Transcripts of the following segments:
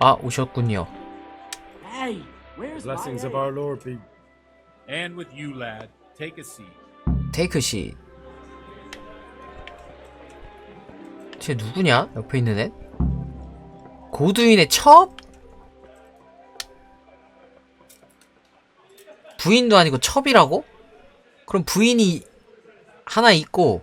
아, 오셨군요. Hey, where's Blessings my of our Lord be. And with you, lad. Take a seat. 테이크 씨. 쟤 누구냐? 옆에 있는 애? 고두인의 첩? 부인도 아니고 첩이라고? 그럼 부인이 하나 있고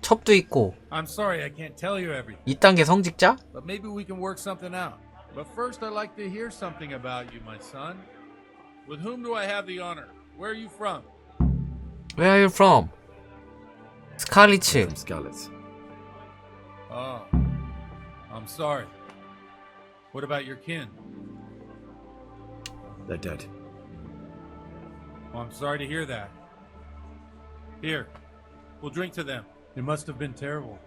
첩도 있고 I'm sorry I can't tell you everything, 이딴 게 성직자? but maybe we can work something out. But first I'd like to hear something about you, my son. With whom do I have the honor? Where are you from? Where are you from? 스칼리츠. From Skalitz. Oh, I'm sorry. What about your kin? They're dead. Well, I'm sorry to hear that. Here, we'll drink to them. It must have been terrible.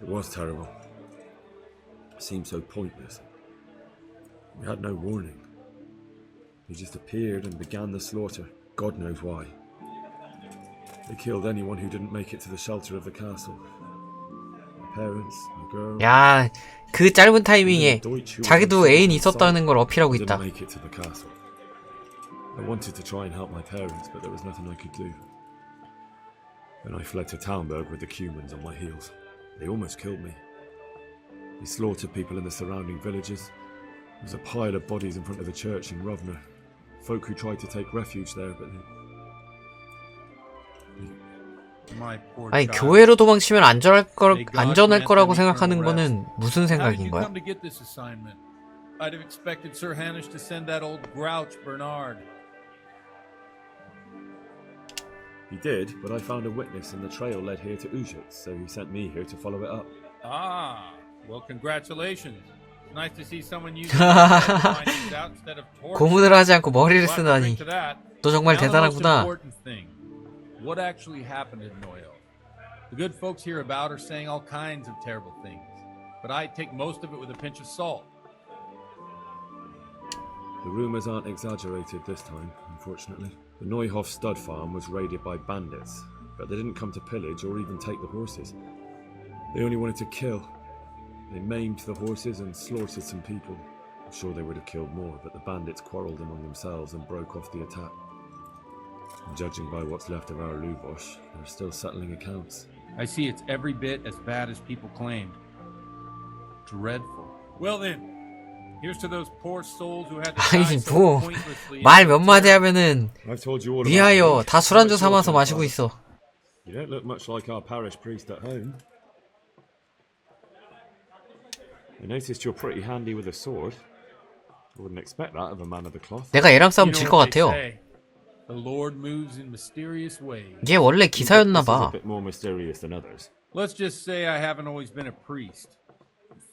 It was terrible. It seemed so pointless. We had no warning. They just appeared and began the slaughter. God knows why. They killed anyone who didn't make it to the shelter of the castle. My parents, my girl. 야, 그 짧은 타이밍에 자기도 애인 있었다는 걸 어필하고 있다. Didn't make it to the castle. I wanted to try and help my parents, but there was nothing I could do. Then I fled to Talmberg with the Cumans on my heels. They almost killed me. They slaughtered people in the surrounding villages. There was a pile of bodies in front of the church in Rovner. Folk who tried to take refuge there, but My poor 아니, child. 교회로 도망치면 안전할 거라고 생각하는 거는 무슨 How did 생각인 you 거야? come to get this assignment? I'd have expected Sir Hanish to send that old grouch Bernard. he did, but I found a witness and the trail led here to Ujit, so he sent me here to follow it up. Ah, well, congratulations. It's nice to see someone using findings out instead of torture. 고문을 하지 않고 머리를 We'll have to 쓰다니. drink to that. 너 정말 Now the most 대단하구나. important thing. What actually happened in Noyo? The good folks here about are saying all kinds of terrible things, but I take most of it with a pinch of salt. The rumours aren't exaggerated this time, unfortunately. The Neuhof stud farm was raided by bandits, but they didn't come to pillage or even take the horses. They only wanted to kill. They maimed the horses and slaughtered some people. I'm sure they would have killed more, but the bandits quarrelled among themselves and broke off the attack. Judging by what's left of our Lubosh, they're still settling accounts. I see it's every bit as bad as people claimed. Dreadful. Well then, here's to those poor souls who had to die 아니, so 뭐 pointlessly. 말 몇 마디 하면은 I've told you all about 위하여 it. 다 술안주 삼아서 마시고 있어. You don't look much like our parish priest at home. I noticed you're pretty handy with a sword. I wouldn't expect that of a man of the cloth. 내가 얘랑 You 싸우면 know 질 것 what they 같아요. say, The Lord moves in mysterious ways. 얘 원래 기사였나 This is a 봐. bit more mysterious than others. Let's just say I haven't always been a priest.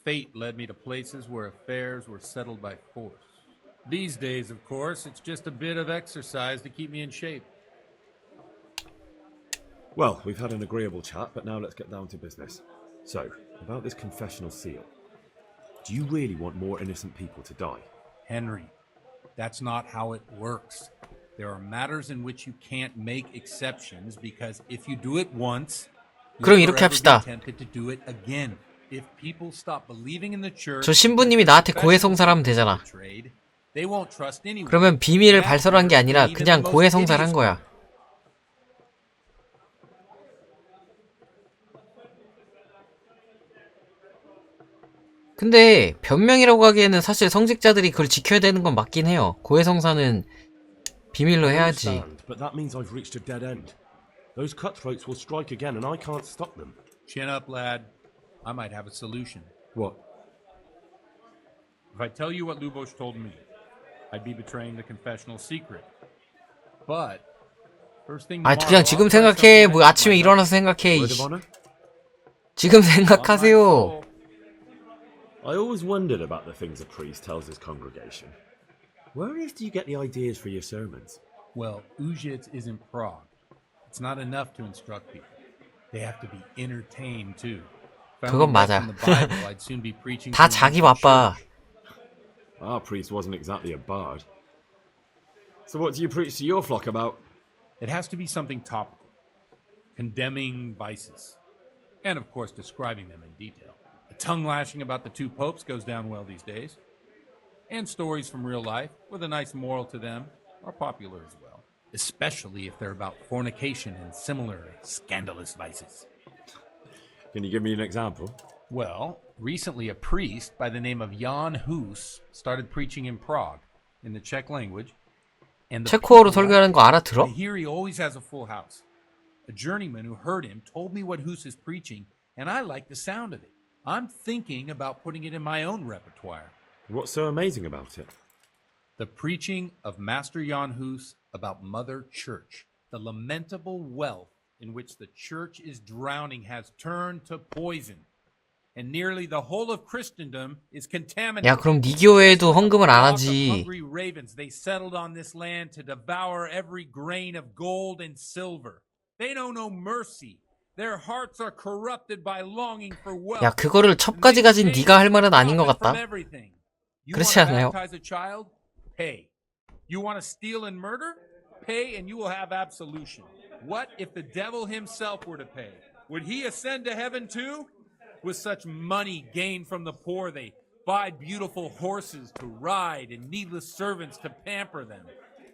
Fate led me to places where affairs were settled by force. These days, of course, it's just a bit of exercise to keep me in shape. Well, we've had an agreeable chat, but now let's get down to business. So, about this confessional seal. Do you really want more innocent people to die? Henry, that's not how it works. There are matters in which you can't make exceptions because if you do it once, 그럼 you'll 이렇게 forever 합시다. be tempted to do it again. If people stop believing in the church, 저 신부님이 나한테 고해성사를 하면 되잖아. they won't trust anyone. 그러면 비밀을 발설한 게 아니라 그냥 고해성사를 한 거야. 근데 변명이라고 하기에는 사실 성직자들이 그걸 지켜야 되는 건 맞긴 해요. 고해성사는 비밀로 해야지. Understand, but that means I've reached a dead end. Those cutthroats will strike again and I can't stop them. Chin up, lad. I might have a solution. What? If I tell you what Lubosh told me, I'd be betraying the confessional secret. But first thing 아, tomorrow, 그냥 I'll 지금 try 생각해. something 뭐 that 아침에 might 일어나서 생각해. Word 이씨. of honor? 지금 On my 생각하세요. soul. I always wondered about the things a priest tells his congregation. Where on earth do you get the ideas for your sermons? Well, Ujits is in Prague. It's not enough to instruct people. They have to be entertained too. If I 그건 only read 맞아. from the Bible, I'd soon be preaching 다 to an 자기 ancient 바빠. church. Our priest wasn't exactly a bard. So what do you preach to your flock about? It has to be something topical, condemning vices, and of course describing them in detail. The tongue lashing about the two popes goes down well these days. And stories from real life, with a nice moral to them, are popular as well. Especially if they're about fornication and similar scandalous vices. Can you give me an example? Well, recently a priest by the name of Jan Hus started preaching in Prague, in the Czech language. And the 체코어로 people 설교하는 거 알아들어? I hear he always has a full house. A journeyman who heard him told me what Hus is preaching, and I like the sound of it. I'm thinking about putting it in my own repertoire. What's so amazing about it? The preaching of Master Jan Hus about Mother Church. The lamentable wealth in which the church is drowning has turned to poison. And nearly the whole of Christendom is contaminated. 야, 그럼 네 교회에도 헌금을 안 Lots of 하지. hungry ravens, they settled on this land to devour every grain of gold and silver. They know no mercy. Their hearts are corrupted by longing for wealth. 야, 그거를 첩까지 가진 네가 할 말은 아닌 것 같다. 그렇지 않아요? You want to baptize a child? Pay. You want to steal and murder? Pay and you will have absolution. What if the devil himself were to pay? Would he ascend to heaven too? With such money gained from the poor, they buy beautiful horses to ride and needless servants to pamper them.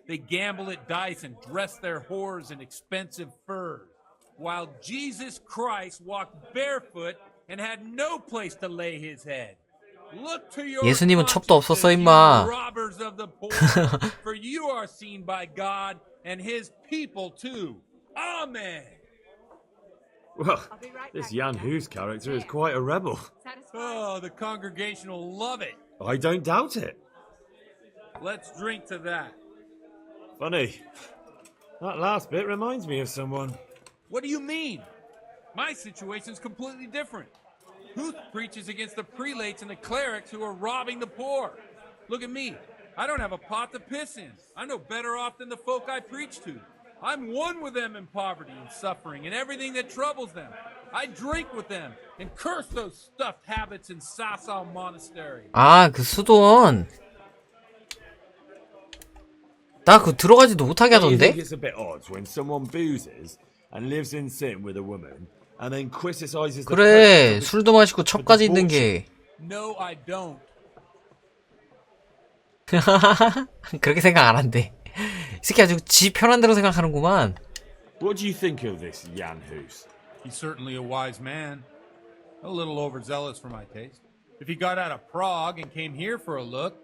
They gamble at dice and dress their whores in expensive furs, while Jesus Christ walked barefoot and had no place to lay his head. Look to your 예수님은 첩도 없었어, consciences, 임마. you robbers of the poor, for you are seen by God and his people too. Amen. Well, this Jan Hus character is quite a rebel. Oh, the congregation will love it. I don't doubt it. Let's drink to that. Funny. That last bit reminds me of someone. What do you mean? My situation's completely different. Huth preaches against the prelates and the clerics who are robbing the poor. Look at me. I don't have a pot to piss in. I'm no better off than the folk I preach to. I'm one with them in poverty and suffering and everything that troubles them. I drink with them and curse those stuffed habits in Sasau Monastery. 아, 그 수도원. 나 그거 들어가지도 못하게 Don't you think 하던데? it's a bit odd when someone boozes and lives in sin with a woman and then criticizes the 그래, Pope 술도 마시고 첩까지 있는 게. No, I don't. 그렇게 생각 안 한대. 이 새끼 아주 지 편한 대로 생각하는구만. What do you think of this Jan Hus? He's certainly a wise man. A little overzealous for my taste. If he got out of Prague and came here for a look,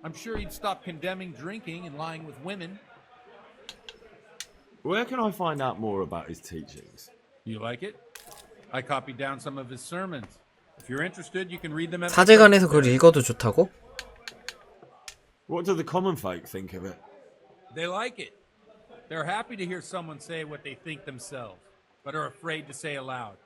I'm sure he'd stop condemning drinking and lying with women. Where can I find out more about his teachings? You like it? I copied down some of his sermons. If you're interested, you can read them at 사제관에서 그걸 읽어도 좋다고? What do the common folk think of it? They like it. They're happy to hear someone say what they think themselves, but are afraid to say aloud.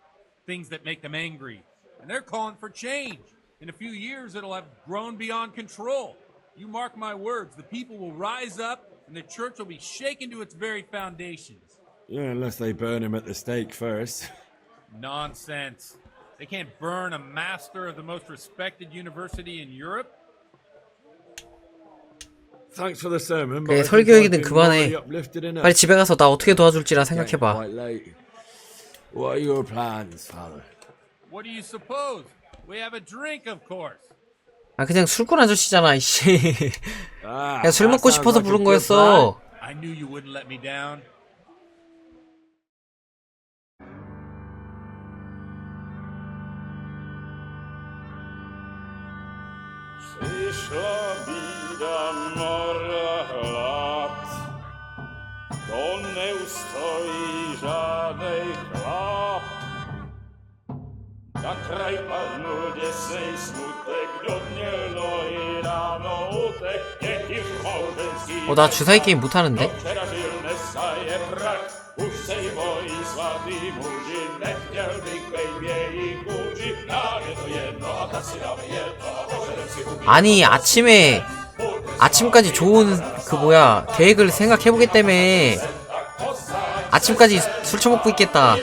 Things that make them angry. And they're calling for change. In a few years, it'll have grown beyond control. You mark my words, the people will rise up and the church will be shaken to its very foundations. Yeah, unless they burn him at the stake first. Nonsense. They can't burn a master of the most respected university in Europe. Thanks for the sermon, 그래, but I think 설교 I've 얘기는 been 그만해. morally uplifted enough. 빨리 집에 가서 나 어떻게 도와줄지나 Getting 생각해봐. quite late. What are your plans, father? What do you suppose? We have a drink, of course. 아, 그냥 술꾼 아저씨잖아, 이씨. Ah, 그냥 술 that 먹고 sounds 싶어서 like a 부른 good 거였어. I knew you wouldn't let me down. Przyszła bida mora lat, to nie ustoi żadnej chlap. Na kraj panuje sej smutek do dnie, no i rano utek, niech małżeński. 나 주사위 게임 못하는데? Wczorajszylne staje brak, już sej moi słabi murzy, nechciał wykłejbie i kurzy, prawie to jedno, a tacy mamy jedno, a może 아니, 아침까지 좋은 그 뭐야 계획을 생각해보기 때문에 아침까지 술 처먹고 있겠다.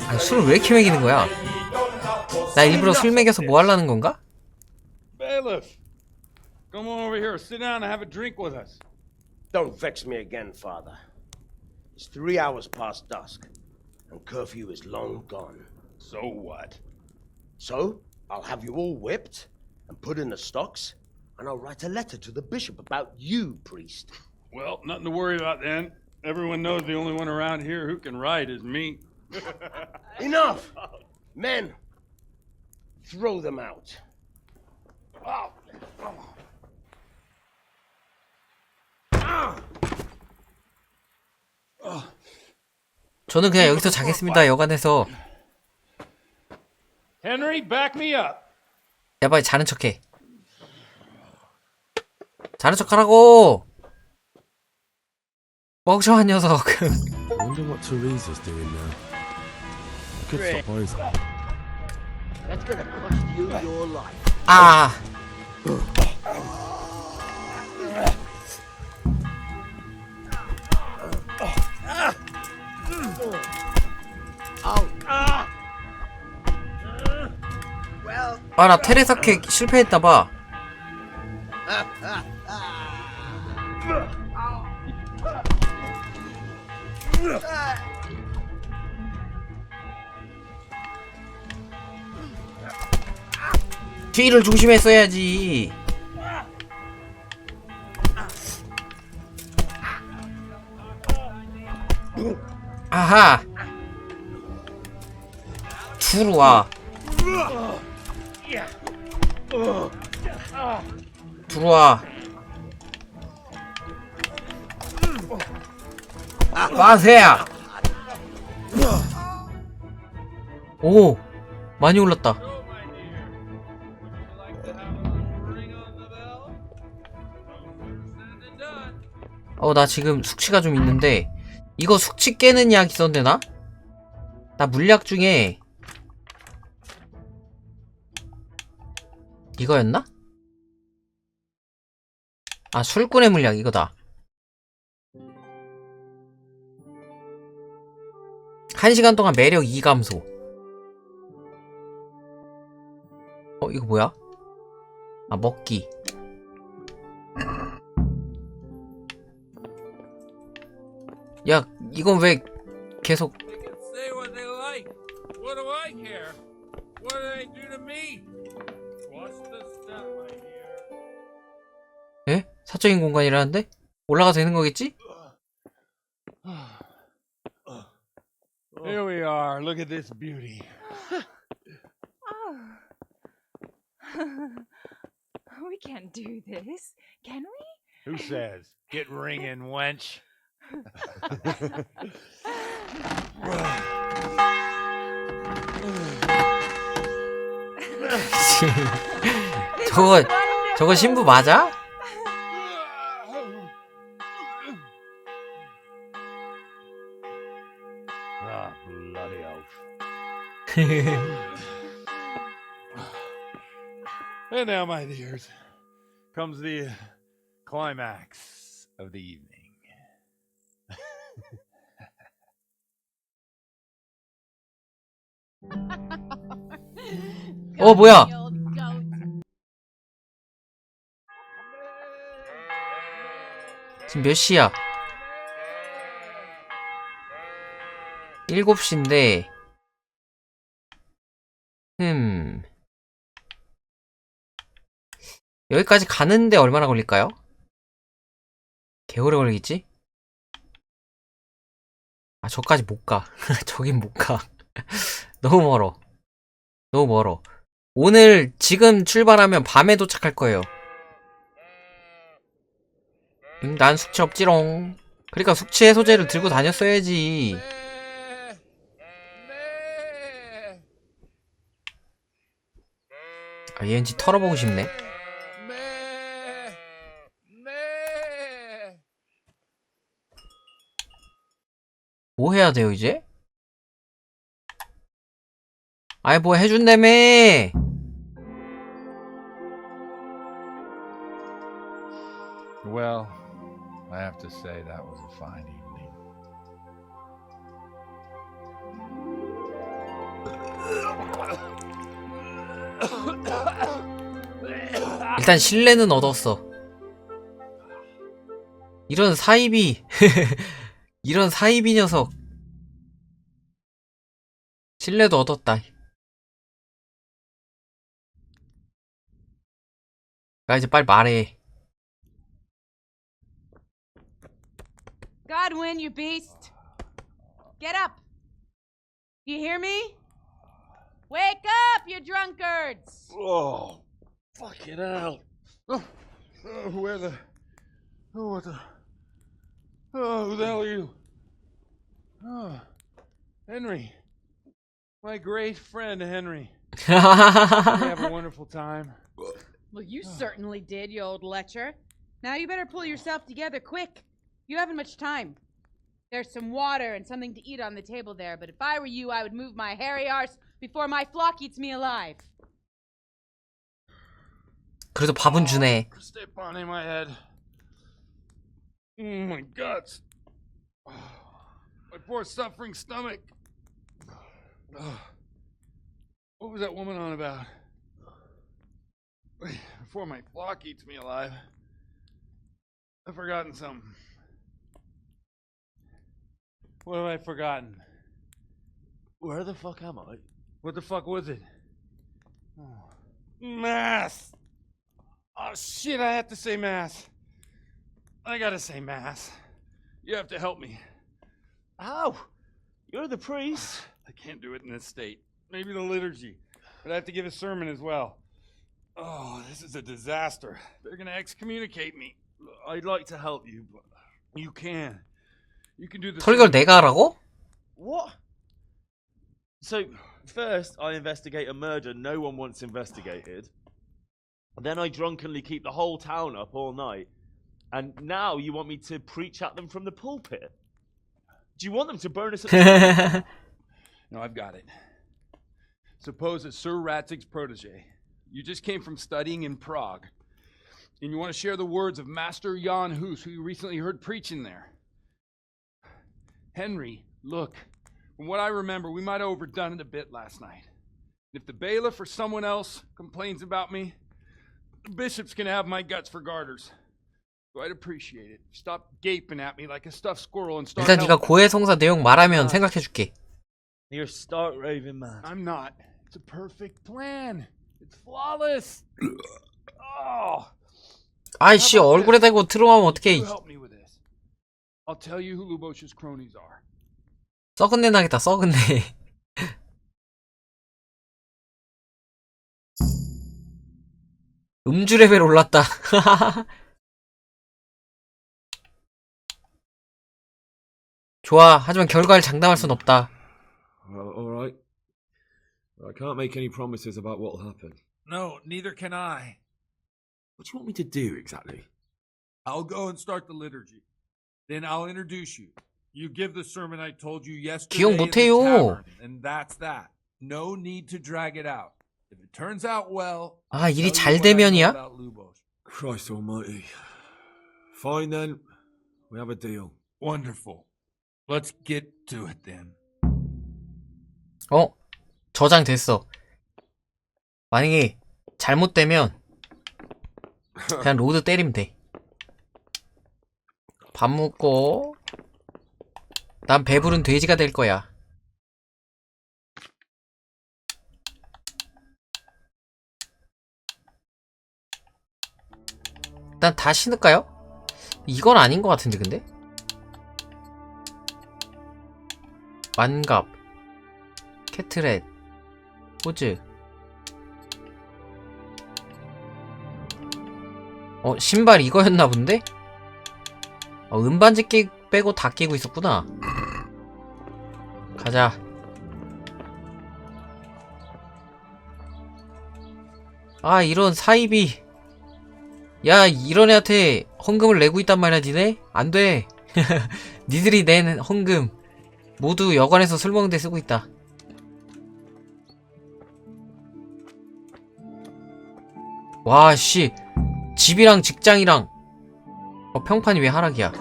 아니, 술을 왜 이렇게 먹이는 거야? 나 일부러 술 먹여서 뭐 하려는 건가? Bailiff, Come on over here, sit down and have a drink with us. Don't vex me again, Father. It's 3 hours past dusk, and curfew is long gone. So what? So, I'll have you all whipped and put in the stocks, and I'll write a letter to the bishop about you, priest. Well, nothing to worry about then. Everyone knows the only one around here who can ride is me. Enough! Men, throw them out. 저는 그냥 여기서 자겠습니다. 여관에서. Henry, back me up. 야, 빨리 자는 척해. 자는 척하라고. 멍청한 녀석. I wonder what Teresa's doing now. I could stop over. That's gonna cost you your life. 아. 아, 나 테레사 캐 실패했나봐. 뒤를 조심했어야지. 아하. 들어와. 들어와. 빠세야. 오, 많이 올랐다. 나 지금 숙취가 좀 있는데 이거 숙취 깨는 약 있었는데 나 물약 중에 이거였나? 아, 술꾼의 물약 이거다. 1시간 동안 매력 2 감소. 이거 뭐야? 아, 먹기. 야, 이건 왜 계속 They can say what they like. What do I care? What do they do to me? Watch the step, my dear. 에? 사적인 공간이라는데? 올라가서 되는 거겠지? Here we are. Look at this beauty. We can't do this, can we? Who says? Get ringing, wench. 저거 신부 맞아? Ah, bloody oath. And now, my dears, comes the climax of the evening. 뭐야? 지금 몇 시야? 7시인데 여기까지 가는데 얼마나 걸릴까요? 개오래 걸리겠지? 아, 저까지 못 가. 저긴 못 가. 너무 멀어. 너무 멀어. 오늘 지금 출발하면 밤에 도착할 거예요. 난 숙취 없지롱. 그러니까 숙취 해소제를 들고 다녔어야지. 아, 얘인지 털어보고 싶네. 뭐 해야 돼요, 이제? 아이, 뭐 해준다며! Well, I have to say that was a fine evening. 일단 신뢰는 얻었어. 이런 사이비 이런 사이비 녀석. 신뢰도 얻었다. 나 이제 빨리 말해. Godwin, you beast! Get up! You hear me? Wake up, you drunkards! Oh, fucking hell. Where the... Oh, what the... Oh, who the hell are you? Oh, Henry. My great friend, Henry. We have a wonderful time. Well, you certainly did, you old lecher. Now you better pull yourself together quick. You haven't much time. There's some water and something to eat on the table there, but if I were you, I would move my hairy arse before my flock eats me alive. 그래도 밥은 주네. Step on in my head. Oh, my guts. My poor suffering stomach. What was that woman on about? Before my flock eats me alive. I've forgotten something. What have I forgotten? Where the fuck am I? What the fuck was it? Oh. Mass! Oh shit, I have to say mass. I gotta say mass. You have to help me. How? You're the priest. I can't do it in this state. Maybe the liturgy. But I have to give a sermon as well. Oh, this is a disaster. They're gonna excommunicate me. I'd like to help you, but you can. You can do the 설교를 내가 하라고? What? So, first I investigate a murder no one wants investigated. Then I drunkenly keep the whole town up all night. And now you want me to preach at them from the pulpit? Do you want them to burn us at the No, I've got it. Suppose that Sir Ratzig's protege. You just came from studying in Prague. And you want to share the words of Master Jan Hus, who you recently heard preaching there. Henry, look, from what I remember, we might have overdone it a bit last night. If the bailiff or someone else complains about me, the bishop's gonna have my guts for garters. So I'd appreciate it. Stop gaping at me like a stuffed squirrel and start 일단 네가 helping. 고해성사 내용 말하면 생각해줄게. You're stark raving mad. I'm not. It's a perfect plan. It's flawless. Oh. 아이씨 얼굴에 대고 트름하면 어떡해. You help me with this. I'll tell you who Lubosh's cronies are. 썩은 내 나겠다 썩은 내. 음주 레벨 올랐다. 좋아. 하지만 결과를 장담할 순 없다. Well, alright. I can't make any promises about what'll happen. No, neither can I. What do you want me to do exactly? I'll go and start the liturgy. Then I'll introduce you. You give the sermon I told you yesterday 기억 in the 못해요. tavern, and that's that. No need to drag it out. If it turns out well, 아, 일이 I'll tell 잘 you what I know 되면이야? about Lubosh. Christ almighty. Fine then. We have a deal. Wonderful. Let's get to it then. 저장됐어. 만약에 잘못되면 그냥 로드 때리면 돼. 밥 먹고 난 배부른 돼지가 될 거야. 일단 다 신을까요? 이건 아닌 것 같은데 근데? 만갑 캐트렛 호즈 신발 이거였나 본데? 은반지 빼고 다 끼고 있었구나. 가자. 아 이런 사이비. 야 이런 애한테 헌금을 내고 있단 말이야 니네? 안돼. 니들이 낸 헌금 모두 여관에서 술 먹는 데 쓰고 있다. 와 씨 집이랑 직장이랑 평판이 왜 하락이야.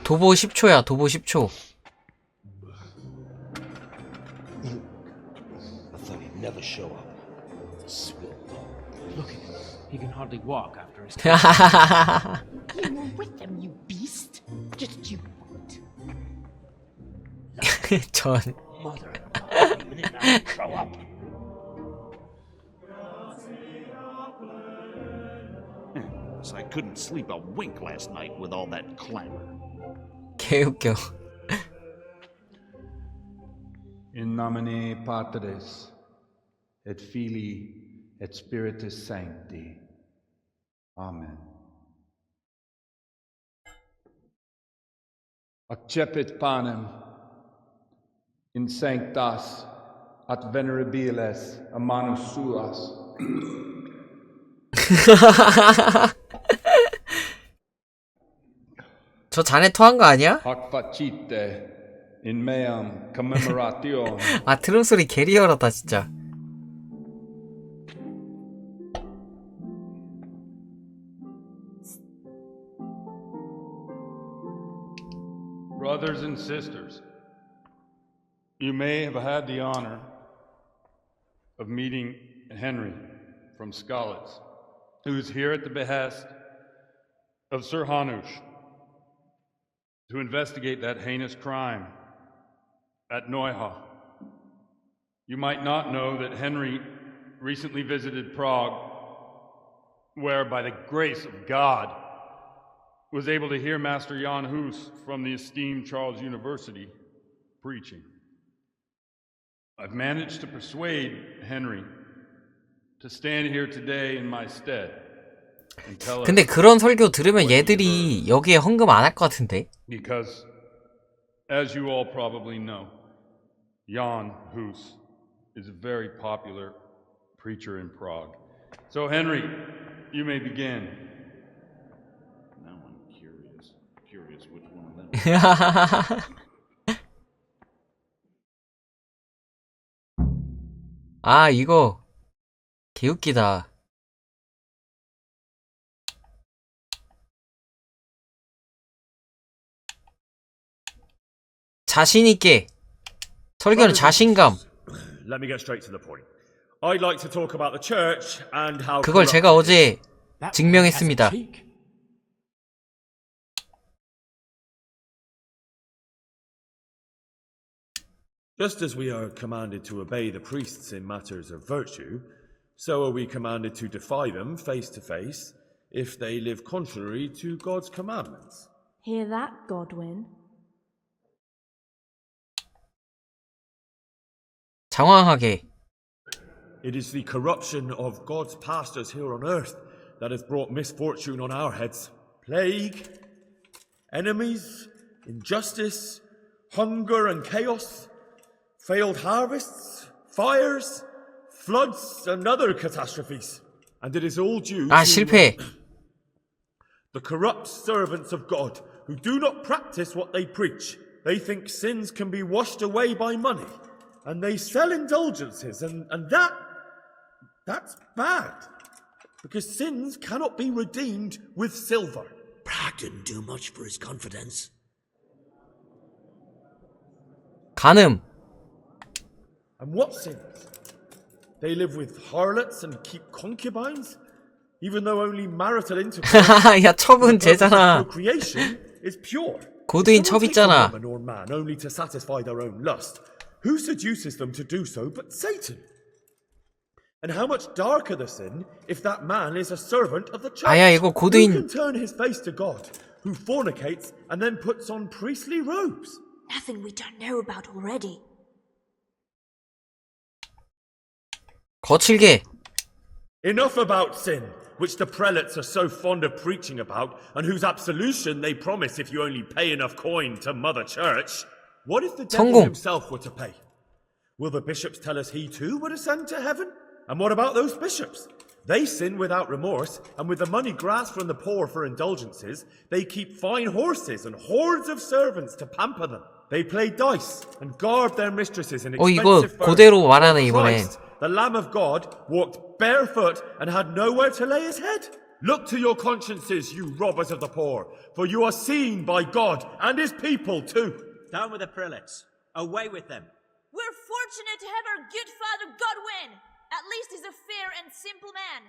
도보 10초야 도보 10초. I thought he'd never show up. The swill dog. Look at him. He can hardly walk after his. You were with them, you beast. Just you wait. 전 Mother, a minute now, grow up. I couldn't sleep a wink last night with all that clamor. 개웃겨. In nomine Patris et Filii et Spiritus Sancti. Amen. Accepit panem in sanctas at venerabilis a manus suas. 저 잔에 토한 거 아니야? Hac facite in meam commemoratio. 아 트름 소리 개리얼하다 진짜. Brothers and sisters, you may have had the honor of meeting Henry from Skalitz, who is here at the behest of Sir Hanush to investigate that heinous crime at Neuha. You might not know that Henry recently visited Prague, where, by the grace of God, was able to hear Master Jan Hus from the esteemed Charles University preaching. I've managed to persuade Henry to stand here today in my stead and tell us. 근데 그런 설교 들으면 얘들이 여기에 헌금 안 할 것 같은데. Because, as you all probably know, Jan Hus is a very popular preacher in Prague. So, Henry, you may begin. Now I'm curious which one of them. 아 이거 개웃기다. 자신 있게 설교는 자신감. Let me get straight to the point. I'd like to talk about the church and how 그걸 제가 어제 증명했습니다. Just as we are commanded to obey the priests in matters of virtue, so are we commanded to defy them face to face if they live contrary to God's commandments. Hear that, Godwin? 장황하게. It is the corruption of God's pastors here on earth that has brought misfortune on our heads. Plague, enemies, injustice, hunger and chaos, failed harvests, fires, floods and other catastrophes. And it is all due 아 to 실패. the corrupt servants of God who do not practice what they preach. They think sins can be washed away by money. And they sell indulgences, and that's bad. Because sins cannot be redeemed with silver. Prague didn't do much for his confidence. 간음. And what sins? They live with harlots and keep concubines, even though only marital intercourse 야 첩은 쟤잖아. procreation is pure. 고드인 If someone 첩 takes a 있잖아. woman or man only to satisfy their own lust, who seduces them to do so but Satan? And how much darker the sin if that man is a servant of the church? 아야 이거 Who 고드인. can turn his face to God, who fornicates and then puts on priestly robes? Nothing we don't know about already. 거칠게. Enough about sin, which the prelates are so fond of preaching about, and whose absolution they promise if you only pay enough coin to Mother Church. What if the devil 성공. himself were to pay? Will the bishops tell us he too would ascend to heaven? And what about those bishops? They sin without remorse, and with the money grasped from the poor for indulgences, they keep fine horses and hordes of servants to pamper them. They play dice and garb their mistresses in 이거 expensive furs. 그대로 말하네 이번엔. Christ, the Lamb of God, walked barefoot and had nowhere to lay his head. Look to your consciences, you robbers of the poor, for you are seen by God and his people too. Down with the prelates. Away with them. We're fortunate to have our good father Godwin. At least he's a fair and simple man.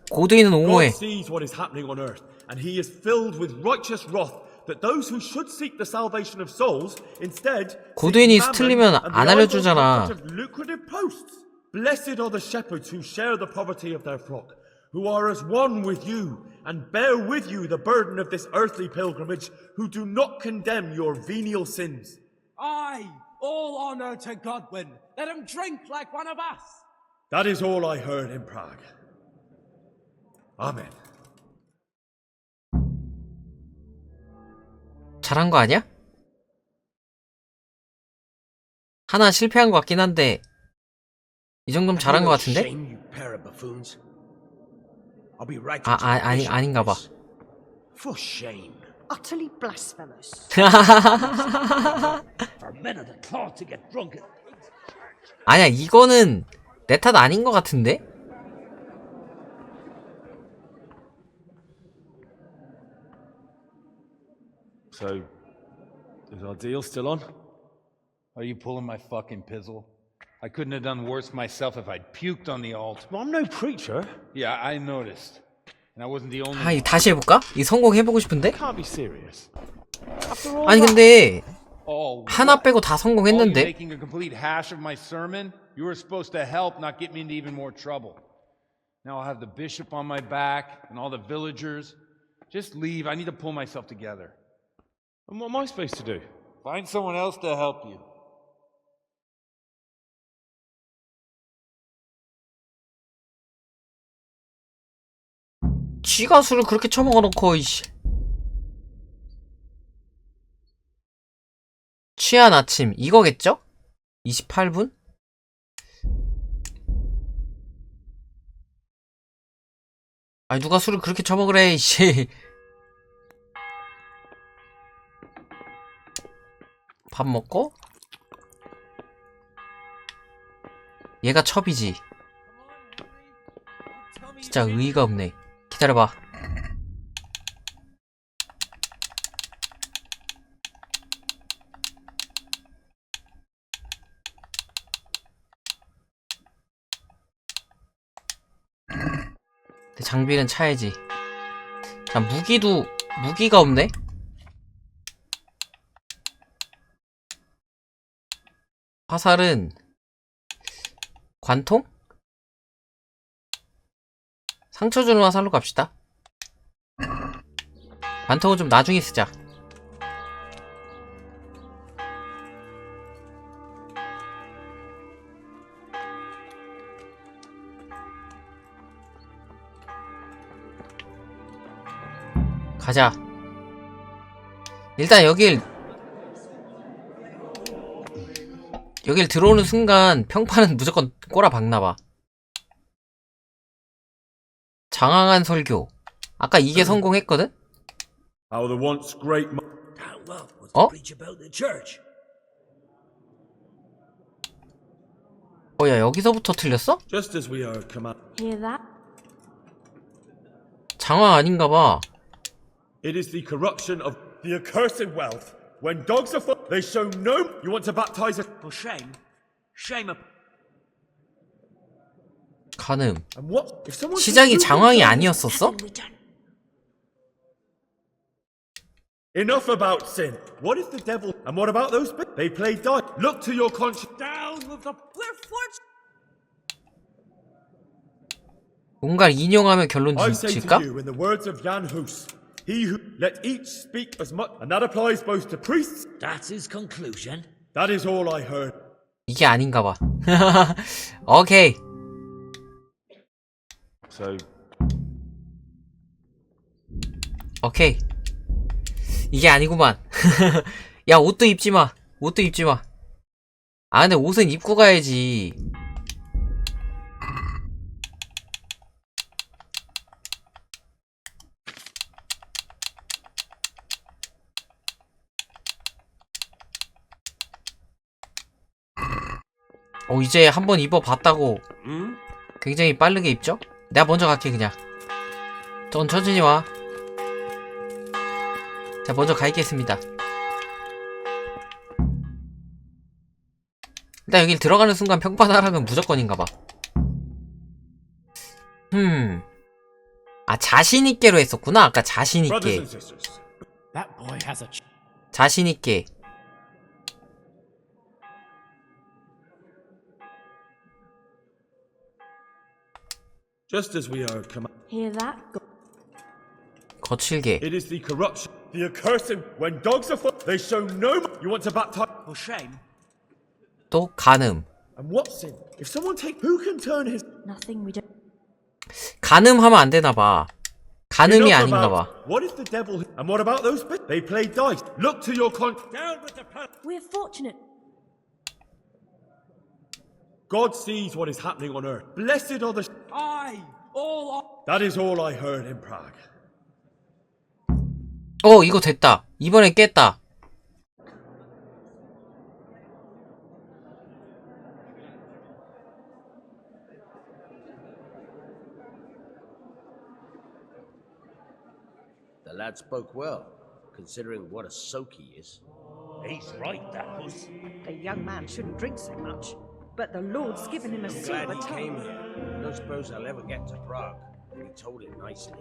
고드윈은 옹호해. God sees what is happening on earth, and he is filled with righteous wrath that those who should seek the salvation of souls instead 고드윈이 seek 스틀리면 mammon and 안 the idols 알려주잖아. of lucrative posts. Blessed are the shepherds who share the poverty of their flock, who are as one with you and bear with you the burden of this earthly pilgrimage, who do not condemn your venial sins. Aye, all honor to Godwin. Let him drink like one of us. That is all I heard in Prague. Amen. 잘한 거 아니야? 하나 실패한 것 같긴 한데 이 정도면 잘한 것 같은데? Shame, you pair of buffoons. I'll be right 아닌가 봐. For shame. Utterly blasphemous. For men of the cloth to get drunk at 아니야, 이거는 내 탓 아닌 것 같은데? So, is our deal still on? Are you pulling my fucking pizzle? I couldn't have done worse myself if I'd puked on the altar. Well, I'm no preacher. Yeah, I noticed. And I wasn't the only 아, 이 one. 다시 해볼까? 이 성공해보고 싶은데? Can't be serious. After all 아니 that- 근데 Oh, 하나 what? 빼고 다 All you 성공했는데? making a complete hash of my sermon? You were supposed to help, not get me into even more trouble. Now I'll have the bishop on my back and all the villagers. Just leave. I need to pull myself together. And what am I supposed to do? Find someone else to help you. 쥐가 술을 그렇게 처먹어놓고 이씨. 취한 아침 이거겠죠? 28분? 아니 누가 술을 그렇게 처먹으래 이씨. 밥 먹고 얘가 첩이지. 진짜 의의가 없네. 기다려봐. 장비는 차야지. 자, 무기가 없네? 화살은 관통? 상처 주는 화살로 갑시다. 관통은 좀 나중에 쓰자. 가자. 일단 여길 들어오는 순간 평판은 무조건 꼬라박나봐. 장황한 설교. 아까 이게 성공했거든? How the once great 어? 야, 여기서부터 틀렸어? Just as we are command. Hear that? 장황 아닌가봐. It is the corruption of the accursed wealth. When dogs are full, they show no. You want to baptize a For shame. Shame up. 가늠. and what if someone 시작이 장황이 아니었었어? Haven't we done? Enough about sin. What if the devil and what about those? They play dice. Look to your conscience. Down with the. We're forts. 뭔가를 인용하며 결론 I say 질까? to you, in the words of Jan Hus, he who let each speak as much, and that applies both to priests. That's his conclusion. That is all I heard. 이게 아닌가봐. 오케이. So 오케이. 이게 아니구만. 야, 옷도 입지마. 옷도 입지마. 아, 근데 옷은 입고 가야지. 이제 한번 입어봤다고 굉장히 빠르게 입죠? 내가 먼저 갈게 그냥. 천천히 와. 자, 먼저 가 있겠습니다. 일단 여길 들어가는 순간 평판 하락은 무조건인가봐. 아, 자신있게로 했었구나. 아까 Brothers 자신있게. and sisters, That boy has a 자신있게. just as we are Hear that? 거칠게. it is the corruption, the accursed. When dogs are they show no. You want to baptize for shame. 또 간음. And what sin? If someone take, who can turn his? Nothing we don't. 간음하면 안 되나 봐. 간음이 Enough 아닌가 about- 봐. What if the devil? And what about those? They play dice. Look to your con. Down with the pen. We're fortunate. God sees what is happening on earth. Blessed are the. Aye, all That is all I heard in Prague. 이거 됐다. 이번엔 깼다. The lad spoke well, considering what a soak he is. He's right, that was. The young man shouldn't drink so much, but the Lord's given him a I'm silver glad he came tongue. here. I don't suppose I'll ever get to Prague. He told it nicely.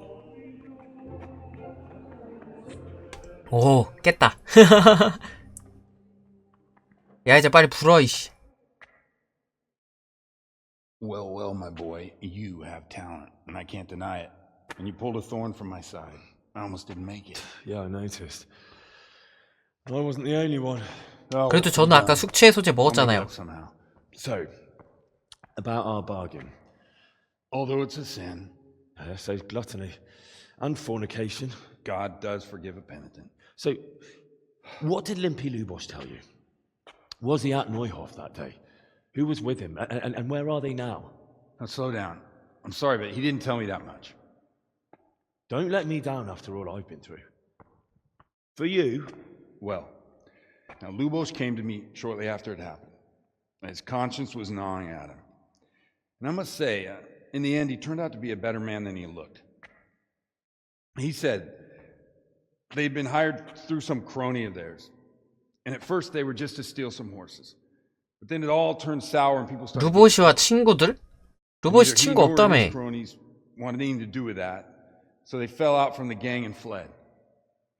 오, 깼다. 야, 이제 빨리 불어, 이씨. Well, well, my boy, you have talent, and I can't deny it. And you pulled a thorn from my side. I almost didn't make it. Yeah, I noticed. I wasn't the only one. Oh, 그래도 저는 아까 숙취 해소제 I'll make it 먹었잖아요. up somehow. So, about our bargain. Although it's a sin, So gluttony and fornication. God does forgive a penitent. So, what did Limpy Lubos tell you? Was he at Neuhof that day? Who was with him? And where are they now? Now slow down. I'm sorry, but he didn't tell me that much. Don't let me down after all I've been through. For you, Well, now Lubos came to me shortly after it happened. His conscience was gnawing at him. And I must say, in the end, he turned out to be a better man than he looked. He said they'd been hired through some crony of theirs. And at first they were just to steal some horses. But then it all turned sour and people started... 루보시와 친구들? 루보시 Neither he 친구 nor his 없다며. cronies wanted anything to do with that. So they fell out from the gang and fled.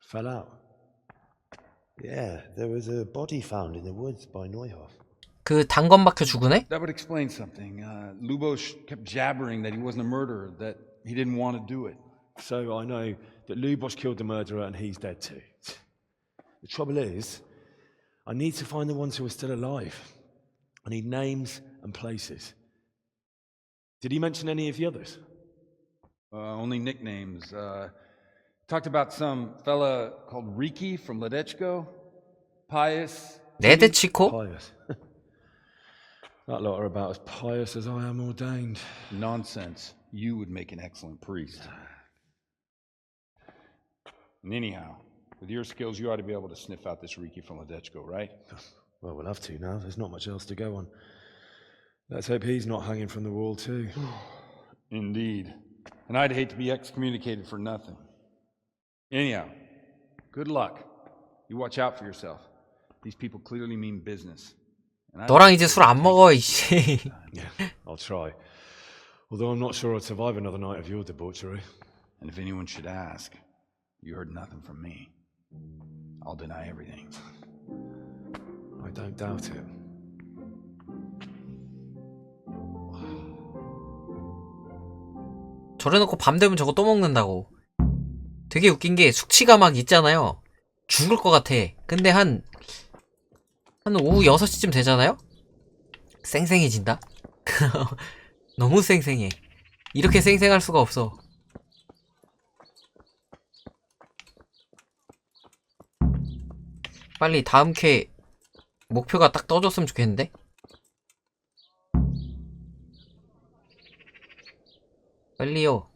fell out. Yeah, there was a body found in the woods by Neuhof. 그 단검 박혀 죽은 애? That would explain something. Lubos kept jabbering that he wasn't a murderer, that he didn't want to do it. So I know that Lubos killed the murderer and he's dead too. The trouble is, I need to find the ones who are still alive. I need names and places. Did he mention any of the others? Only nicknames. Talked about some fella called Riki from Ledechko, Pius. 레데치코? Pious. That lot are about as pious as I am ordained. Nonsense. You would make an excellent priest. And anyhow, with your skills, you ought to be able to sniff out this Riki from Ledechko, right? Well, we'll have to now. There's not much else to go on. Let's hope he's not hanging from the wall too. Indeed. And I'd hate to be excommunicated for nothing. Anyhow, good luck. You watch out for yourself. These people clearly mean business. And 너랑 이제 술 안 먹어, 이씨. Yeah, I'll try. Although I'm not sure I'd survive another night of your debauchery. And if anyone should ask, you heard nothing from me. I'll deny everything. I don't doubt it. 저래놓고 밤 되면 저거 또 먹는다고. 되게 웃긴 게 숙취가 막 있잖아요. 죽을 것 같아. 근데 한 오후 6시쯤 되잖아요? 쌩쌩해진다? 너무 쌩쌩해. 이렇게 쌩쌩할 수가 없어. 빨리 다음 쾌 목표가 딱 떠줬으면 좋겠는데? 빨리요.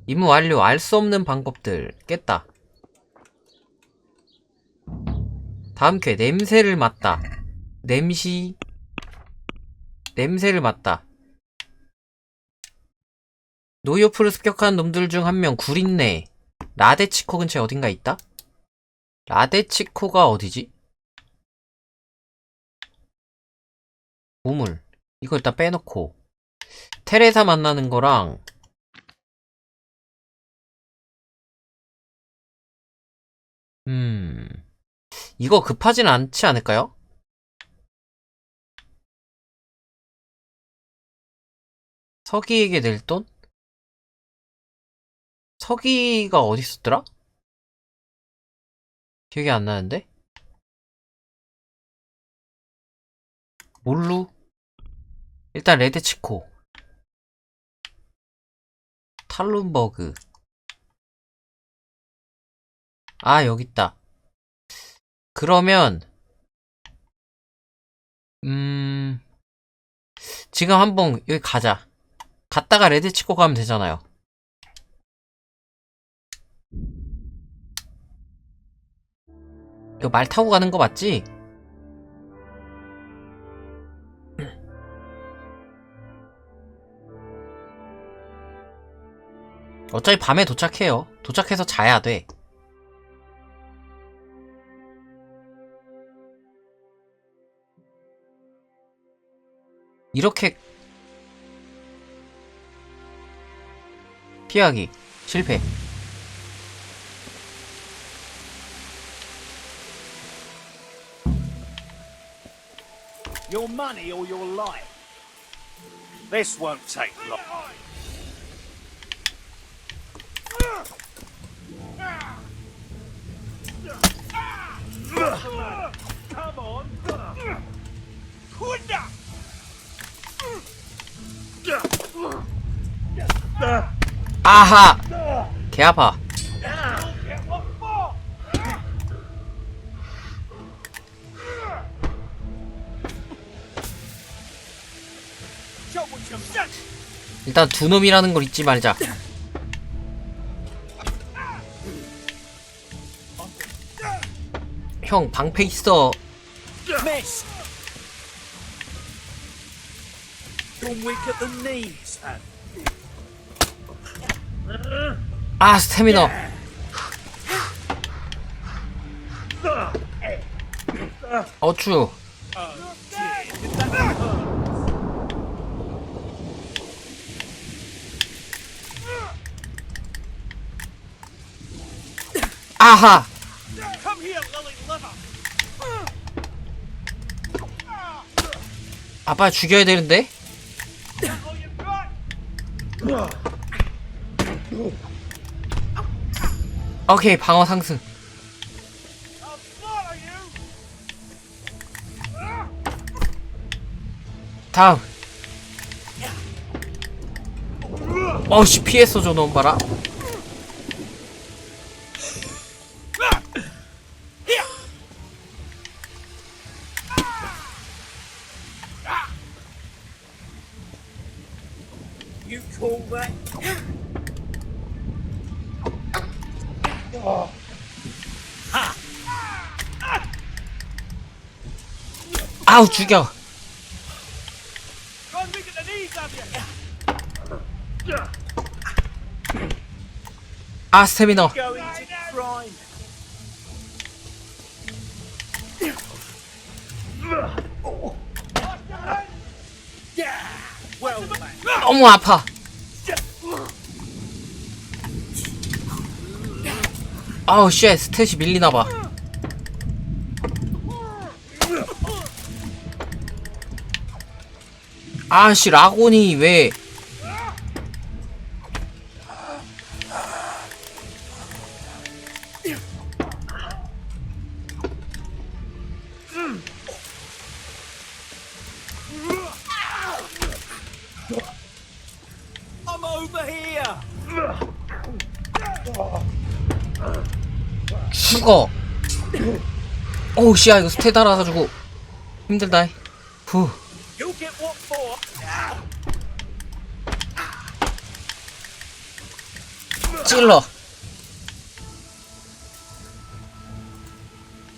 임무 완료. 알 수 없는 방법들 깼다. 다음 쾌 냄새를 맡다. 냄새를 맡다. 노이오프를 습격한 놈들 중 한 명 구린내. 라데치코 근처에 어딘가 있다? 라데치코가 어디지? 우물. 이거 일단 빼놓고 테레사 만나는 거랑 이거 급하진 않지 않을까요? 서기에게 낼 돈? 서기가 어디 있었더라? 기억이 안 나는데? 몰루? 일단 레드치코, 탈룬버그. 아, 여기 있다. 그러면 지금 한번 여기 가자. 갔다가 레드치코 가면 되잖아요. 이거 말 타고 가는 거 맞지? 어차피 밤에 도착해요. 도착해서 자야 돼. 이렇게 피하기 실패. Your money or your life? This won't take long. Come on. 아하! 개 아파. 일단 두 놈이라는 걸 잊지 말자. 형 방패 있어. Miss. You're weak at the knees. 아, 스태미너. 어쭈. 아하. Come here, lily liver. 아빠 죽여야 되는데. 오케이, 방어 상승. 다음. 어우씨, 피했어. 저놈 봐라. You call that? 아우, 죽여. Try and weaken the knees of you. 아, 스태미너. Going to crime. Well, man. 너무 아파. 아우, 쉣. 스탯이 밀리나봐. 아씨, 라곤이 왜. I'm over here. 죽어. 어우, 씨야, 이거 스탯 달아가지고 힘들다. 후. You'll get what for. 찔러.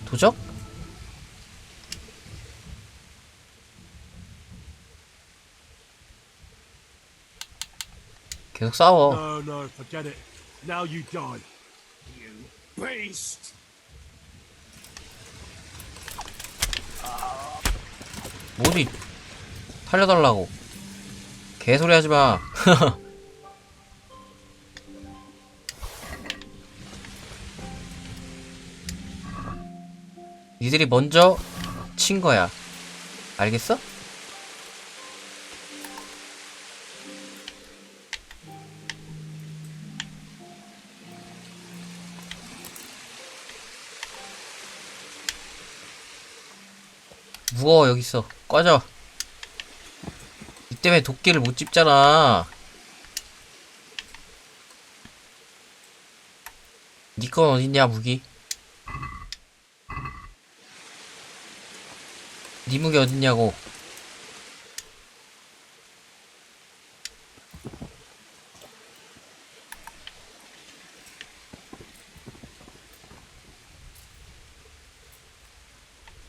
도적? 계속 싸워. No, no, forget it. Now you die. You beast! 어디 살려달라고. 개소리 하지마. 니들이 먼저 친 거야. 알겠어? 무거워. 여기 있어. 꺼져. 이 때문에 도끼를 못 집잖아. 니 건 어딨냐 무기? 니 무기 어딨냐고.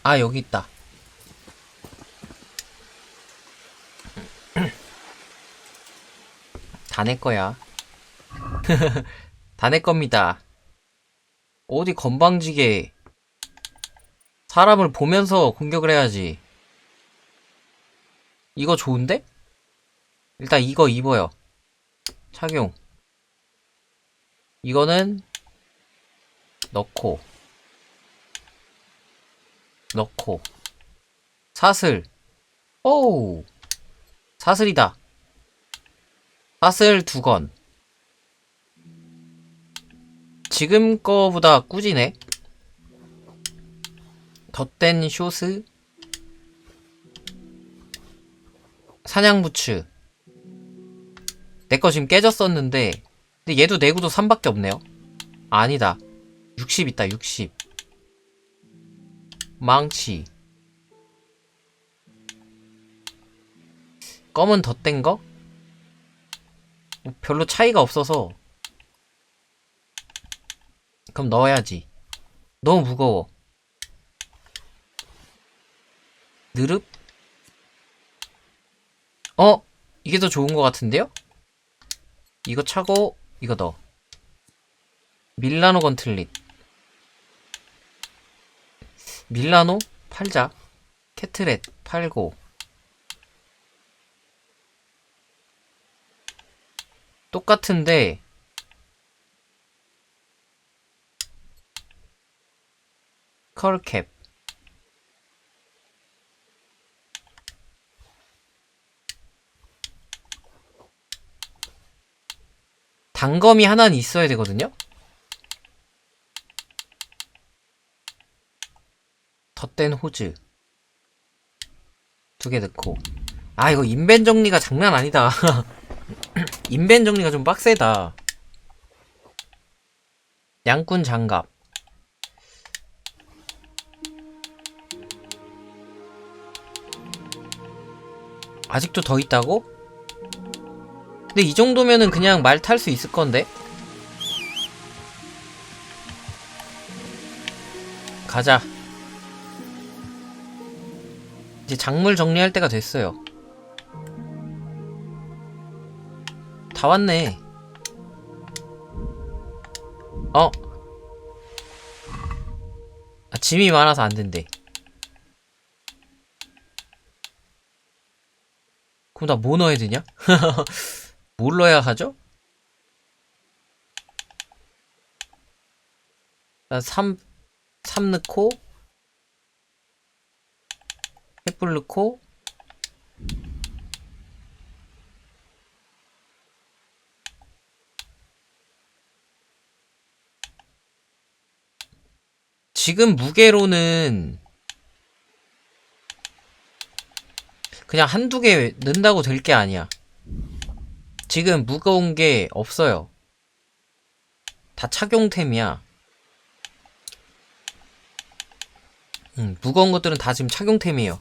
아 여기 있다. 다 내 거야. 다 내 겁니다. 어디 건방지게 사람을 보면서 공격을 해야지. 이거 좋은데? 일단 이거 입어요. 착용. 이거는 넣고 사슬. 오우 사슬이다. 사슬 2건. 지금 거보다 꾸지네. 덧댄 숏스. 사냥부츠. 내거 지금 깨졌었는데 근데 얘도 내구도 3밖에 없네요. 아, 아니다 60 있다. 60. 망치. 검은 덧댄 거? 별로 차이가 없어서 그럼 넣어야지. 너무 무거워. 느릅? 이게 더 좋은 것 같은데요? 이거 차고 이거 넣어. 밀라노 건틀릿. 밀라노? 팔자. 캐트렛 팔고. 똑같은데 컬캡. 단검이 하나는 있어야 되거든요? 덧댄 호즈 2개 넣고. 아 이거 인벤 정리가 장난 아니다. 인벤 정리가 좀 빡세다. 양꾼 장갑. 아직도 더 있다고? 근데 이 정도면은 그냥 말 탈 수 있을 건데? 가자. 이제 작물 정리할 때가 됐어요. 다 왔네. 짐이 많아서 안 된대. 그럼 나 뭐 넣어야 되냐? 뭘 넣어야 하죠? 나 3 넣고 횃불 넣고 지금 무게로는 그냥 한두 개 넣는다고 될 게 아니야. 지금 무거운 게 없어요. 다 착용템이야. 무거운 것들은 다 지금 착용템이에요.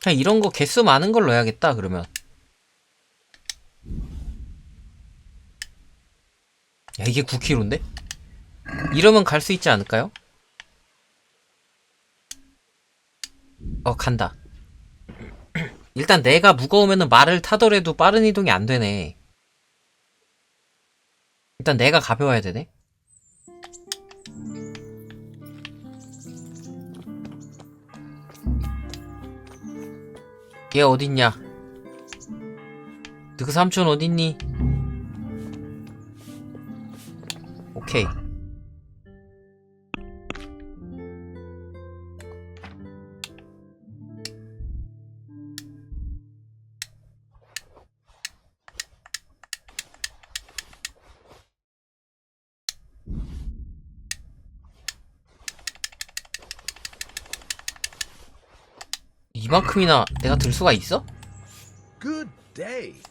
그냥 이런 거 개수 많은 걸 넣어야겠다 그러면. 야 이게 9kg인데? 이러면 갈 수 있지 않을까요? 간다. 일단 내가 무거우면은 말을 타더라도 빠른 이동이 안 되네. 일단 내가 가벼워야 되네. 걔 어딨냐? 너그 삼촌 어딨니? 오케이. 이만큼이나 내가 들 수가 있어? Good day.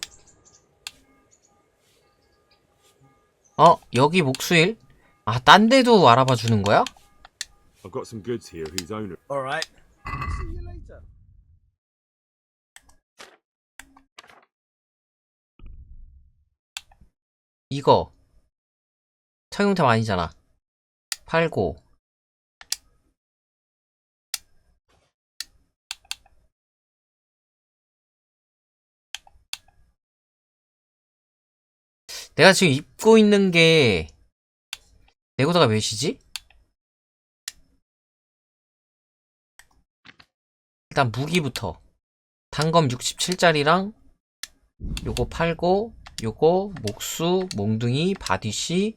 여기 목수일? 아, 딴 데도 알아봐 주는 거야? I've got some goods here whose owner. All right. See you later. 이거 착용템 아니잖아. 팔고. 내가 지금 입고 있는 게 내구도가 몇이지? 일단 무기부터 단검 67짜리랑 요거 팔고, 요거 목수, 몽둥이, 바디시,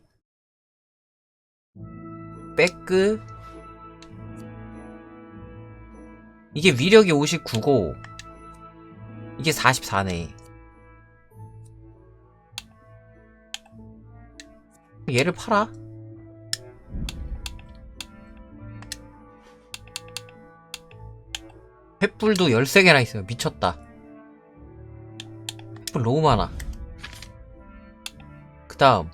백그. 이게 위력이 59고 이게 44네. 얘를 팔아. 횃불도 13개나 있어요. 미쳤다. 횃불 너무 많아. 그 다음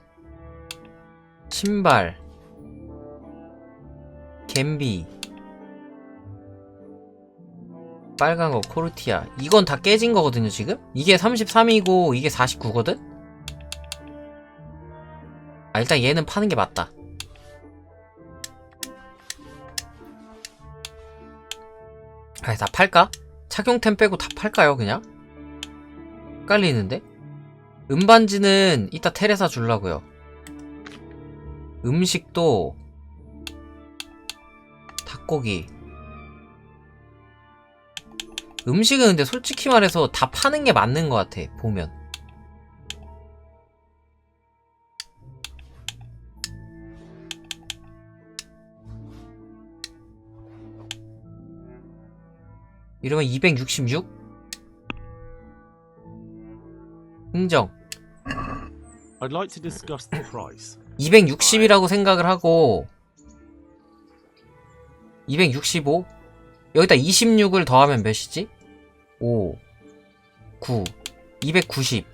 신발, 갬비, 빨간 거 코르티아. 이건 다 깨진 거거든요 지금? 이게 33이고 이게 49거든? 아, 일단 얘는 파는 게 맞다. 아, 다 팔까? 착용템 빼고 다 팔까요 그냥? 헷갈리는데? 음반지는 이따 테레사 주려고요. 음식도 닭고기. 음식은 근데 솔직히 말해서 다 파는 게 맞는 것 같아 보면. 이러면 266? 흥정. I'd like to discuss the price. 260이라고 생각을 하고 265? 여기다 26을 더하면 몇이지? 5 9 290.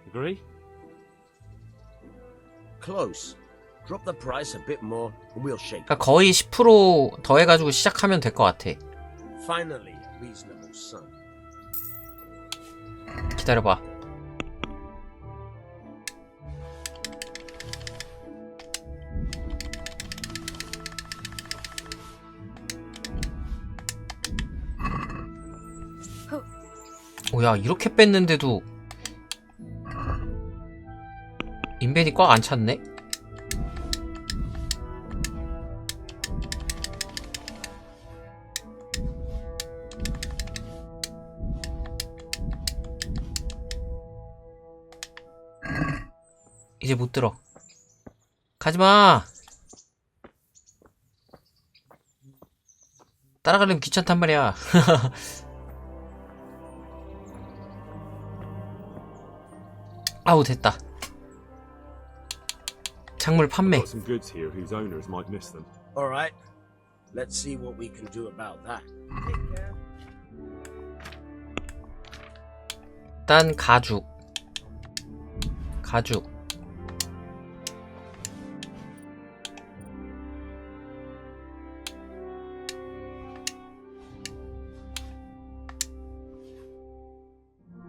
Agree? Close. Drop the price a bit more and we'll shake. 그러니까 거의 10% 더해가지고 시작하면 될 것 같아. Finally, a reasonable sum. 기다려봐. 오야, 이렇게 뺐는데도 인벤이 꽉 안 찼네? 이제 못 들어. 가지마! 따라가려면 귀찮단 말이야. 아우, 됐다. 작물 판매. I've got some goods here whose owners might miss them. All right. Let's see what we can do about that. Take care. 일단 가죽. 가죽.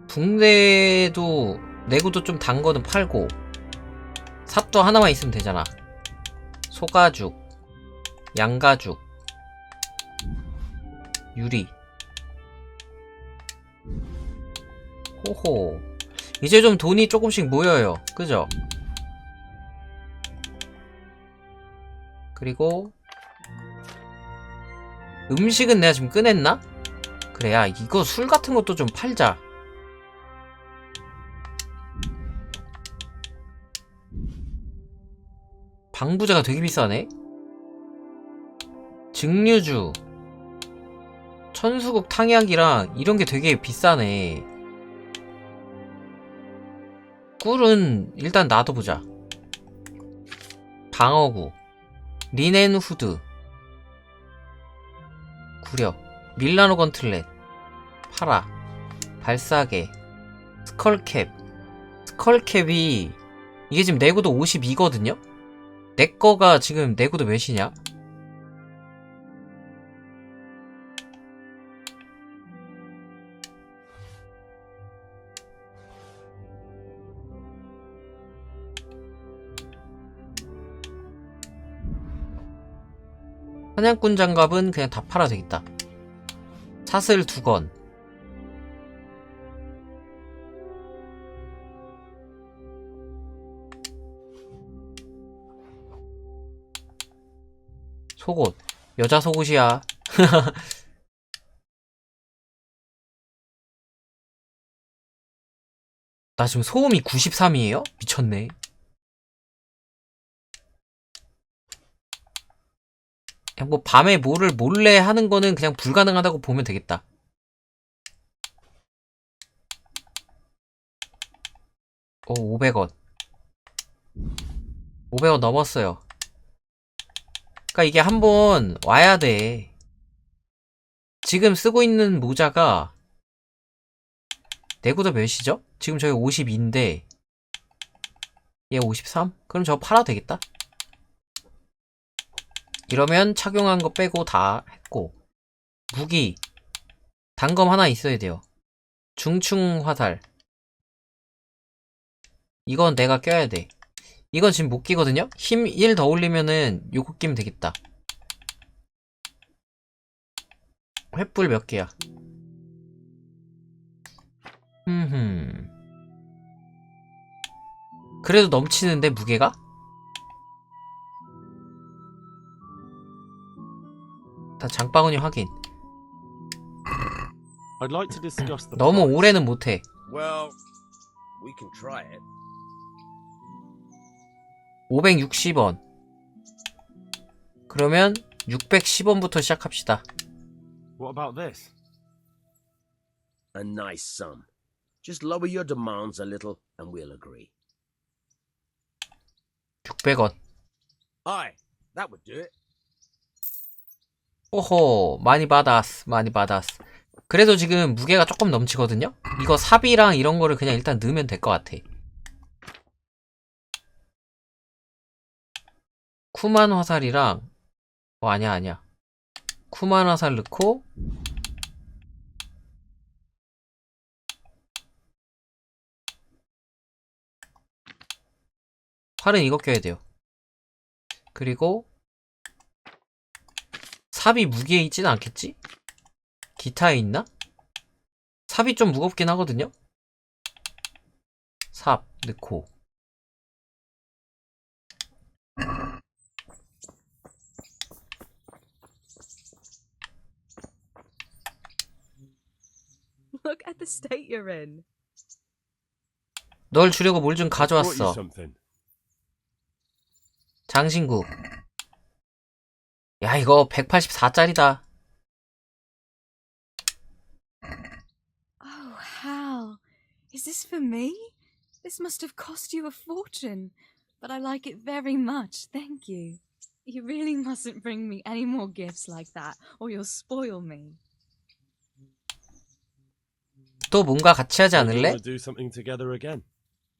붕대도 내구도 좀 단 거는 팔고 삽도 하나만 있으면 되잖아. 소가죽, 양가죽, 유리. 호호. 이제 좀 돈이 조금씩 모여요. 그죠? 그리고 음식은 내가 지금 꺼냈나? 그래, 야, 이거 술 같은 것도 좀 팔자. 방부제가 되게 비싸네. 증류주, 천수국 탕약이랑 이런 게 되게 비싸네. 꿀은 일단 놔둬보자. 방어구, 리넨 후드, 구력, 밀라노 건틀렛, 파라, 발사계, 스컬캡. 스컬캡이 이게 지금 내구도 52거든요? 내거가 지금 내구도 몇이냐? 사냥꾼 장갑은 그냥 다 팔아도 되겠다. 사슬 2건, 속옷, 여자 속옷이야. 나 지금 소음이 93이에요? 미쳤네. 그냥 뭐 밤에 뭐를 몰래 하는 거는 그냥 불가능하다고 보면 되겠다. 오, 500원. 500원 넘었어요. 그니까 이게 한번 와야 돼. 지금 쓰고 있는 모자가 내구도 몇이죠? 지금 저희 52인데 얘 53? 그럼 저거 팔아도 되겠다. 이러면 착용한 거 빼고 다 했고, 무기 단검 하나 있어야 돼요. 중충 화살, 이건 내가 껴야 돼. 이건 지금 못 끼거든요? 힘 1 더 올리면은 요거 끼면 되겠다. 횃불 몇 개야? 그래도 넘치는데 무게가? 다 장바구니 확인. I'd like to discuss the 너무 price. 오래는 못해. Well, we can try it. 560원. 그러면 610원부터 시작합시다. What about this? A nice sum. Just lower your demands a little and we'll agree. 600원. Aye, that would do it. 오호, 많이 받았어, 많이 받았어. 그래도 지금 무게가 조금 넘치거든요? 이거 삽이랑 이런 거를 그냥 일단 넣으면 될 것 같아. 쿠만 화살이랑, 아니야. 쿠만 화살 넣고, 활은 이거 껴야 돼요. 그리고 삽이 무게에 있지는 않겠지? 기타에 있나? 삽이 좀 무겁긴 하거든요? 삽 넣고, Look at the state you're in. 널 주려고 뭘 좀 Brought you 가져왔어. something. 장신구. 야, 이거 184짜리다. Oh, Hal. Is this for me? This must have cost you a fortune. But I like it very much, thank you. You really mustn't bring me any more gifts like that, or you'll spoil me. 또 뭔가 같이 하지 Maybe we 않을래? wanna do something together again.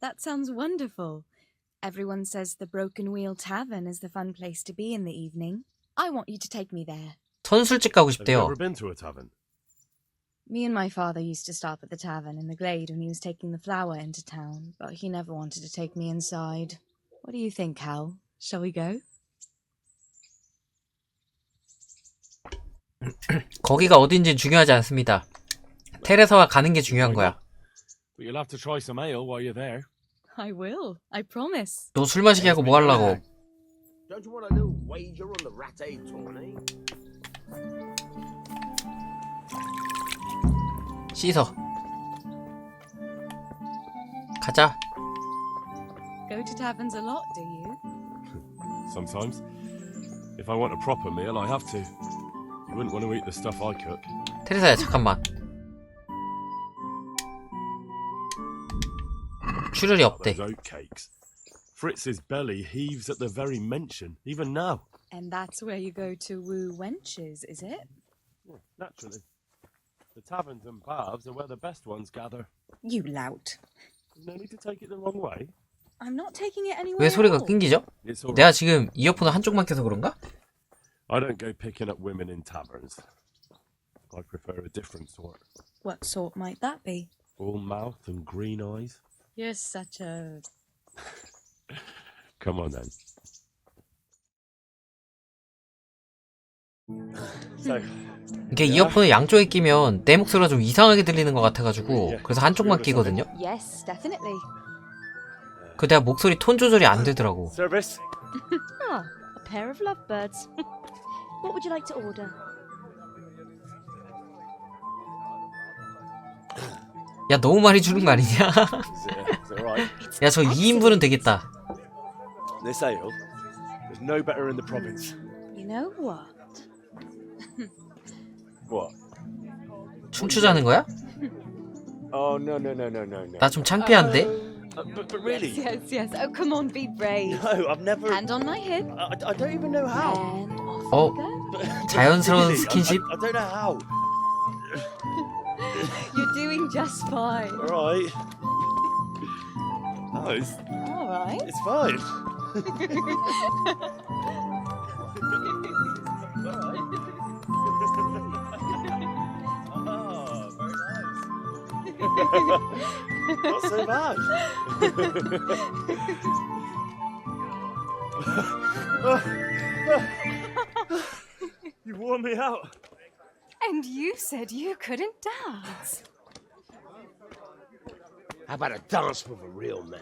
That sounds wonderful. Everyone says the Broken Wheel Tavern is the fun place to be in the evening. I want you to take me there. 선술집 가고 Have you 싶대요. ever been to a tavern? Me and my father used to stop at the tavern in the glade when he was taking the flour into town, but he never wanted to take me inside. What do you think, Hal? Shall we go? 거기가 어딘지 중요하지 않습니다. 테레사와 가는 게 중요한 거야. But you'll have to try some ale while you're there. I will. I promise. 너 술 마시게 하고 뭐 하려고? Don't you want a little wager on the rat tourney? 씻어. 가자. Go to taverns a lot, do you? Sometimes. If I want a proper meal, I have to. You wouldn't want to eat the stuff I cook. 테레사야, 잠깐만. 출혈이 없대. Those oatcakes. Fritz's belly heaves at the very mention, even now. And that's where you go to woo wenches, is it? Well, naturally. The taverns and baths are where the best ones gather. You lout. No need to take it the wrong way. I'm not taking it anywhere. 왜 소리가 else. 끊기죠? It's all 내가 right. 지금 이어폰을 한쪽만 껴서 그런가? I don't go picking up women in taverns. I prefer a different sort. What sort might that be? All mouth and green eyes. You're such a... Come on then. So, 이게 이어폰을 양쪽에 끼면 내 목소리가 좀 이상하게 들리는 것 같아가지고 그래서 한쪽만 끼거든요. Yes, definitely. 그 내가 목소리 톤 조절이 안 되더라고. Service. Ah, a pair of lovebirds. What would you like to order? 야, 너무 많이 주는 거 아니냐? It's all right. 야, 저 2인분은 되겠다. This ale, there's no better in the province. You know what? What? 춤추자는 거야? Oh no. 나 좀 창피한데? But really? Yes, yes. Oh, come on, be brave. No, I've never. Hand on my hip. I don't even know how. And off 어? you go. 자연스러운 Really, 스킨십? I don't know how. You're doing just fine. All right. No, All right. it's fine. Oh, very nice. Not so bad. You wore me out. And you said you couldn't dance. How about a dance with a real man?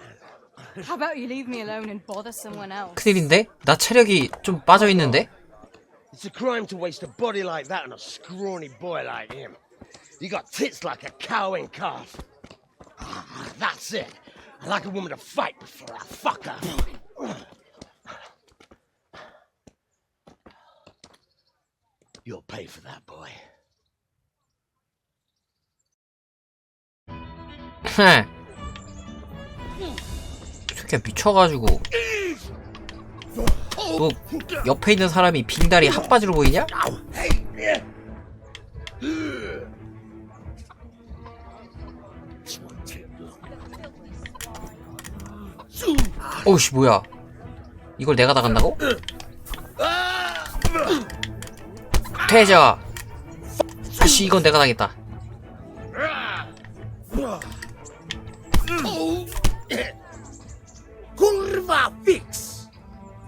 How about you leave me alone and bother someone else? 큰일인데? 나 체력이 좀 빠져있는데? It's a crime to waste a body like that on a scrawny boy like him. You got tits like a cow in calf. That's it. I like a woman to fight before I fuck her. You'll pay for that, boy. 새끼야 미쳐가지고. 너 옆에 있는 사람이 빙다리 핫바지로 보이냐? 어우씨 뭐야, 이걸 내가 다 간다고? 퇴저. 아씨, 이건 내가 당했다.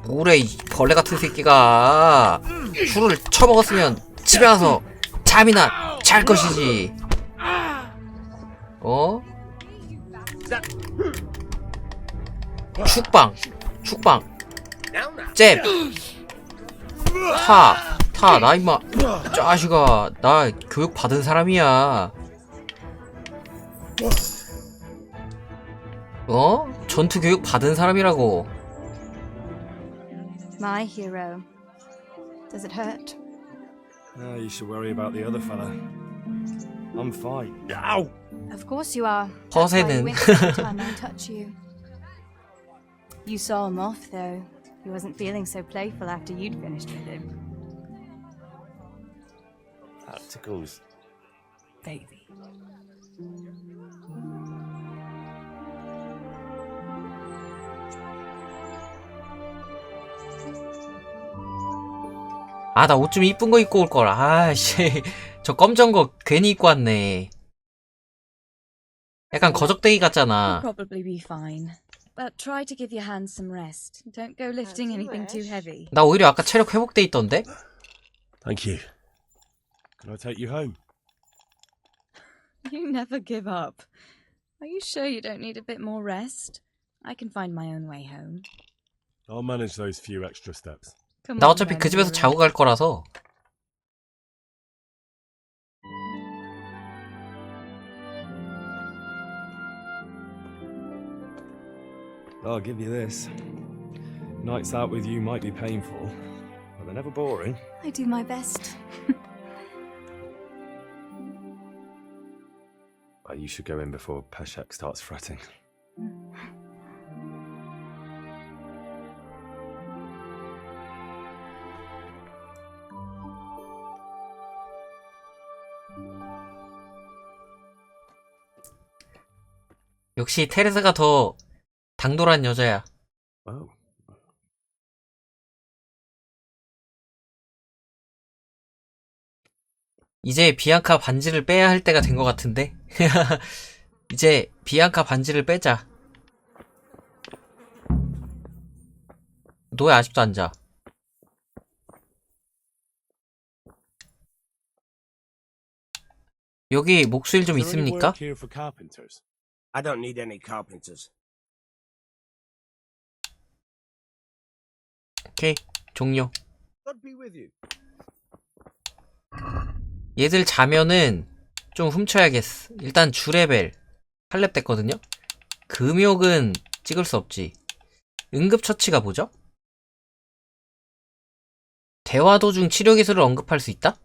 뭐래 이 벌레 같은 새끼가. 술을 처먹었으면 집에 가서 잠이나 잘 것이지. 어? 축방 잽 타 나 임마 짜식아, 나 교육 받은 사람이야. 어? 전투 교육 받은 사람이라고. My hero. Does it hurt? You should worry about the other fella. I'm fine. Ow! Of course you are. That's why you 허세는. wince every time I touch you. You saw him off, though. He wasn't feeling so playful after you'd finished with him. That tickles. Baby. 아, 나 옷 좀 이쁜 거 입고 올걸. 아씨, 저 검정 거 괜히 입고 왔네. 약간 거적대기 You'll 같잖아. probably be fine. But try to give your hands some rest. Don't go lifting anything too heavy. 나 오히려 아까 체력 회복돼 있던데? Thank you. Can I take you home? You never give up. Are you sure you don't need a bit more rest? I can find my own way home. I'll manage those few extra steps. Come 나 on, 어차피 then, 그 집에서 hero. 자고 갈 거라서. I'll give you this. Nights out with you might be painful, but they're never boring. I do my best. You should go in before Peshek starts fretting. 역시 테레사가 더 당돌한 여자야. Wow. 이제 비앙카 반지를 빼야 할 때가 된 것 같은데? 이제 비앙카 반지를 빼자. 너 왜 아직도 안 자? 여기 목수일 좀 있습니까? I don't need any carpenters. 오케이, 종료. God be with you. 얘들 자면은 좀 훔쳐야겠어. 일단 주레벨 8렙 됐거든요? 금욕은 찍을 수 없지. 응급처치가 뭐죠? 대화 도중 치료 기술을 언급할 수 있다?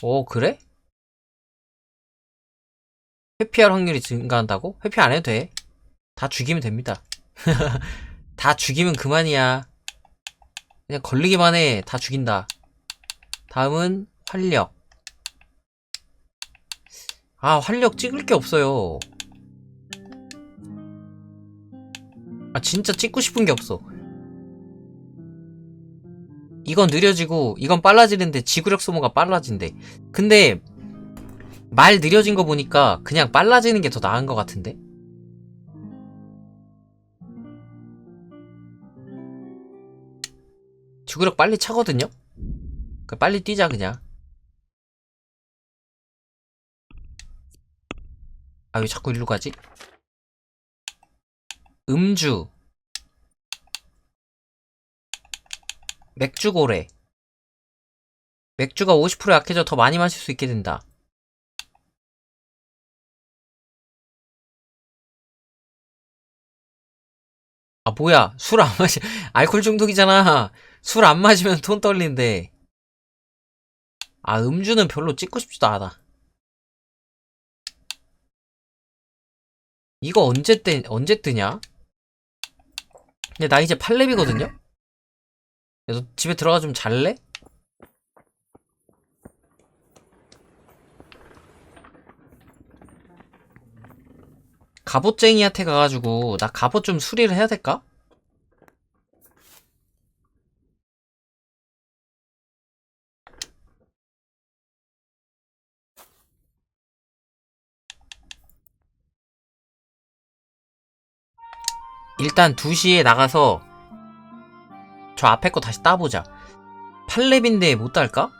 오, 그래? 회피할 확률이 증가한다고? 회피 안 해도 돼. 다 죽이면 됩니다. 다 죽이면 그만이야. 그냥 걸리기만 해. 다 죽인다. 다음은 활력. 아, 활력 찍을 게 없어요. 아, 진짜 찍고 싶은 게 없어. 이건 느려지고 이건 빨라지는데 지구력 소모가 빨라진대. 근데 말 느려진 거 보니까 그냥 빨라지는 게 더 나은 것 같은데? 지구력 빨리 차거든요? 빨리 뛰자 그냥. 아, 왜 자꾸 일로 가지? 음주 맥주고래. 맥주가 50% 약해져 더 많이 마실 수 있게 된다. 아, 뭐야. 술 안 마시, 알코올 중독이잖아. 술 안 마시면 돈 떨린대. 아, 음주는 별로 찍고 싶지도 않아. 이거 언제 뜨냐? 근데 나 이제 8렙이거든요? 너 집에 들어가 좀 잘래? 갑옷쟁이한테 가가지고 나 갑옷 좀 수리를 해야 될까? 일단 2시에 나가서 저 앞에 거 다시 따보자. 8렙인데 못 딸까?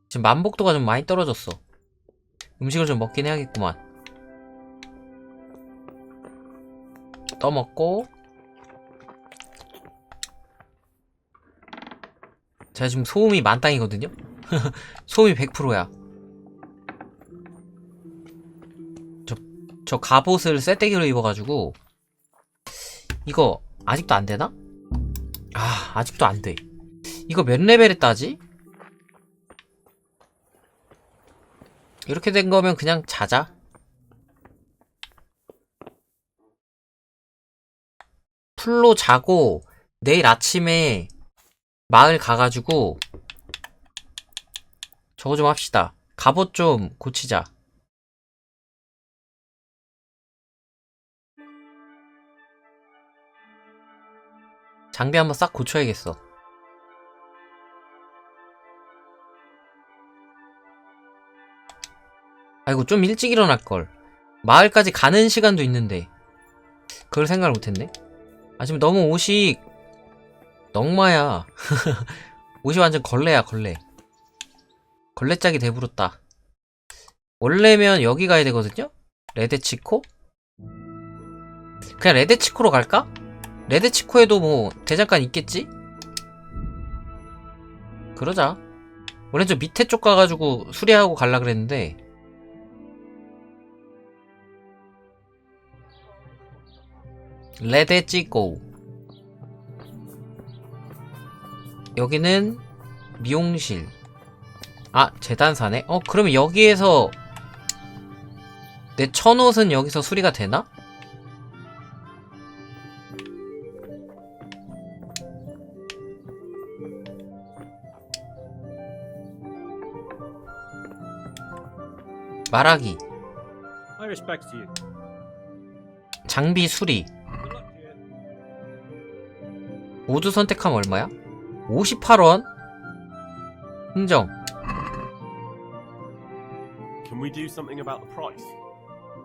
지금 만복도가 좀 많이 떨어졌어. 음식을 좀 먹긴 해야겠구만. 떠먹고. 제가 지금 소음이 만땅이거든요? 소음이 100%야. 저 갑옷을 쌔떼기로 입어가지고 이거 아직도 안되나? 아, 아직도 안돼. 이거 몇 레벨에 따지? 이렇게 된 거면 그냥 자자. 풀로 자고 내일 아침에 마을 가가지고 저거 좀 합시다. 갑옷 좀 고치자. 장비 한번 싹 고쳐야겠어. 아이고, 좀 일찍 일어날걸. 마을까지 가는 시간도 있는데 그걸 생각을 못했네. 아, 지금 너무 옷이 넝마야. 옷이 완전 걸레야, 걸레. 걸레짝이 돼부렸다. 원래면 여기 가야 되거든요? 레데치코? 그냥 레데치코로 갈까? 레데치코에도 뭐 대장간 있겠지? 그러자. 원래 저 밑에 쪽 가가지고 수리하고 갈라 그랬는데 레드 찍고. 여기는 미용실. 아, 재단사네? 그러면 여기에서 내 천옷은 여기서 수리가 되나? 말하기. My respects to you. 장비 수리. 모두 선택하면 얼마야? 58원? 흥정. Can we do something about the price?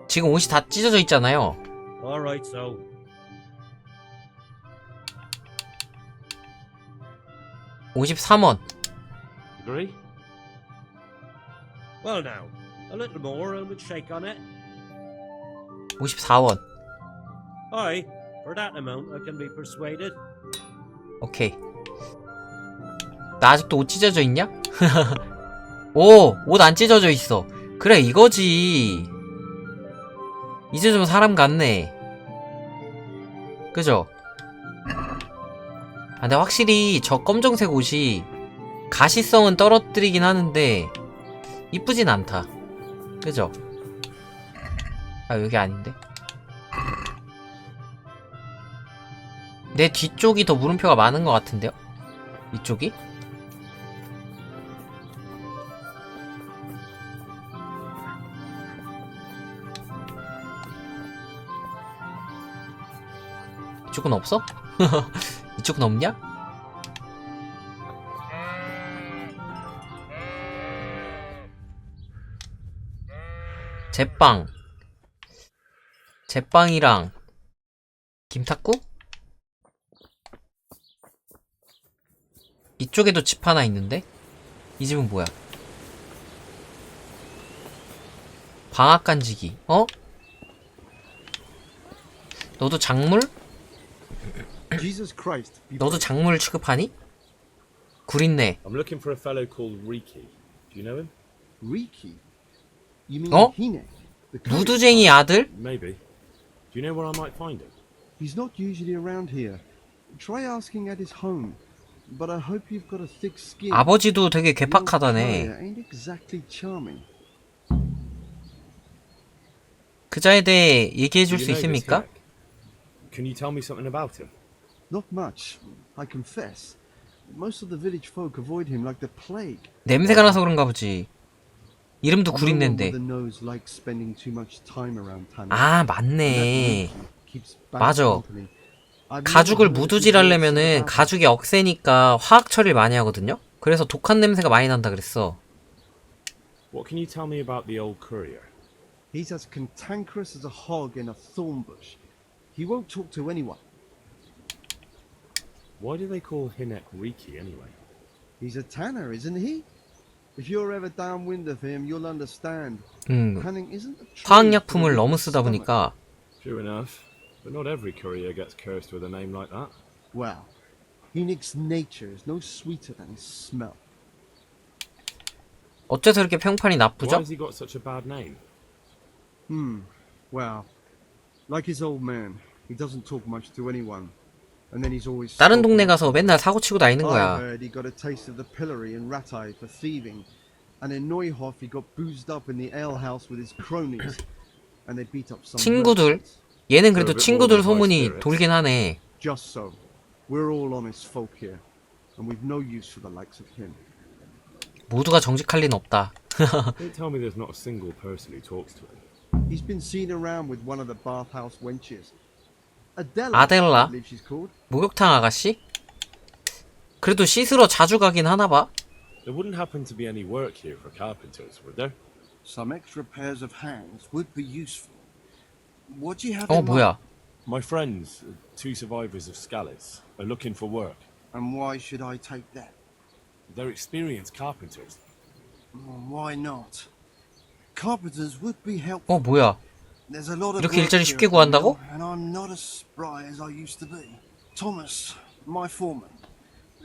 지금 옷이 다 찢어져 있잖아요. All right, so 53원. Agree? well now, a little more and we'd shake on it. 54원. Aye, for that amount I can be persuaded. 오케이. 나 아직도 옷 찢어져 있냐? 오! 옷 안 찢어져 있어. 그래, 이거지. 이제 좀 사람 같네. 그죠? 아, 근데 확실히 저 검정색 옷이 가시성은 떨어뜨리긴 하는데 이쁘진 않다. 그죠? 아, 여기 아닌데? 내 뒤쪽이 더 물음표가 많은 것 같은데요? 이쪽이? 이쪽은 없어? 이쪽은 없냐? 제빵. 제빵이랑 김탁구? 이쪽에도 집 하나 있는데? 이 집은 뭐야? 방앗 간지기. 어? 너도 작물? Jesus Christ. 너도 작물을 취급하니? 구린내. I'm looking for a fellow called Riki. Do you know him? Riki? You mean 어? Hine? 누드쟁이 아들? Maybe. Do you know where I might find him? He's not usually around here. Try asking at his home. But I hope you've got a thick skin. 아버지도 되게 Your 괴팍하다네. carrier ain't exactly charming. 그자에 대해 얘기해줄 Do 수 you know this 있습니까? Hinek? Can you tell me something about him? Not much, I confess. Most of the village folk avoid him like the plague. 냄새가 나서 그런가 보지. 이름도 No one 구린내인데. with a nose likes spending too much time around Tanner. 아, 맞네. 맞아. 가죽을 무두질하려면은 가죽이 억세니까 화학 처리를 많이 하거든요? 그래서 독한 냄새가 많이 난다 그랬어. What can you tell me about the old courier? He's as cantankerous as a hog in a thorn bush. He won't talk to anyone. Why do they call Hinek Riki anyway? He's a tanner, isn't he? If you're ever downwind of him, you'll understand. Tanning isn't a trade 화학약품을 for the 너무 weak 쓰다 stomach. 보니까 True enough. But not every courier gets cursed with a name like that. Well, Henek's nature is no sweeter than his smell. 어째서 이렇게 평판이 Why 나쁘죠? has he got such a bad name? Well, like his old man, he doesn't talk much to anyone. And then he's always 다른 동네 가서 맨날 사고치고 다니는 I 거야. heard he got a taste of the pillory in Rattay for thieving. And in Neuhof he got boozed up in the alehouse with his cronies. And they beat up some 친구들? merchants. 얘는 그래도 친구들 소문이 돌긴 하네. Just so. We're all honest folk here. And we've no use for the likes of him. 모두가 정직할 리는 없다. Don't tell me there's not a single person who talks to him. He's been seen around with one of the bathhouse wenches. Adela, 아델라? I believe she's called. 목욕탕 아가씨? 그래도 씻으러 자주 가긴 하나봐. There wouldn't happen to be any work here for carpenters, would there? Some extra pairs of hands would be useful. What do you have in mind? 뭐야? My friends, two survivors of Scallis, are looking for work. And why should I take that? They're experienced carpenters. Why not? Carpenters would be helpful. 뭐야? There's a lot of 이렇게 work 일자리 here 쉽게 at the 구한다고? mill, and I'm not as spry as I used to be. Thomas, my foreman,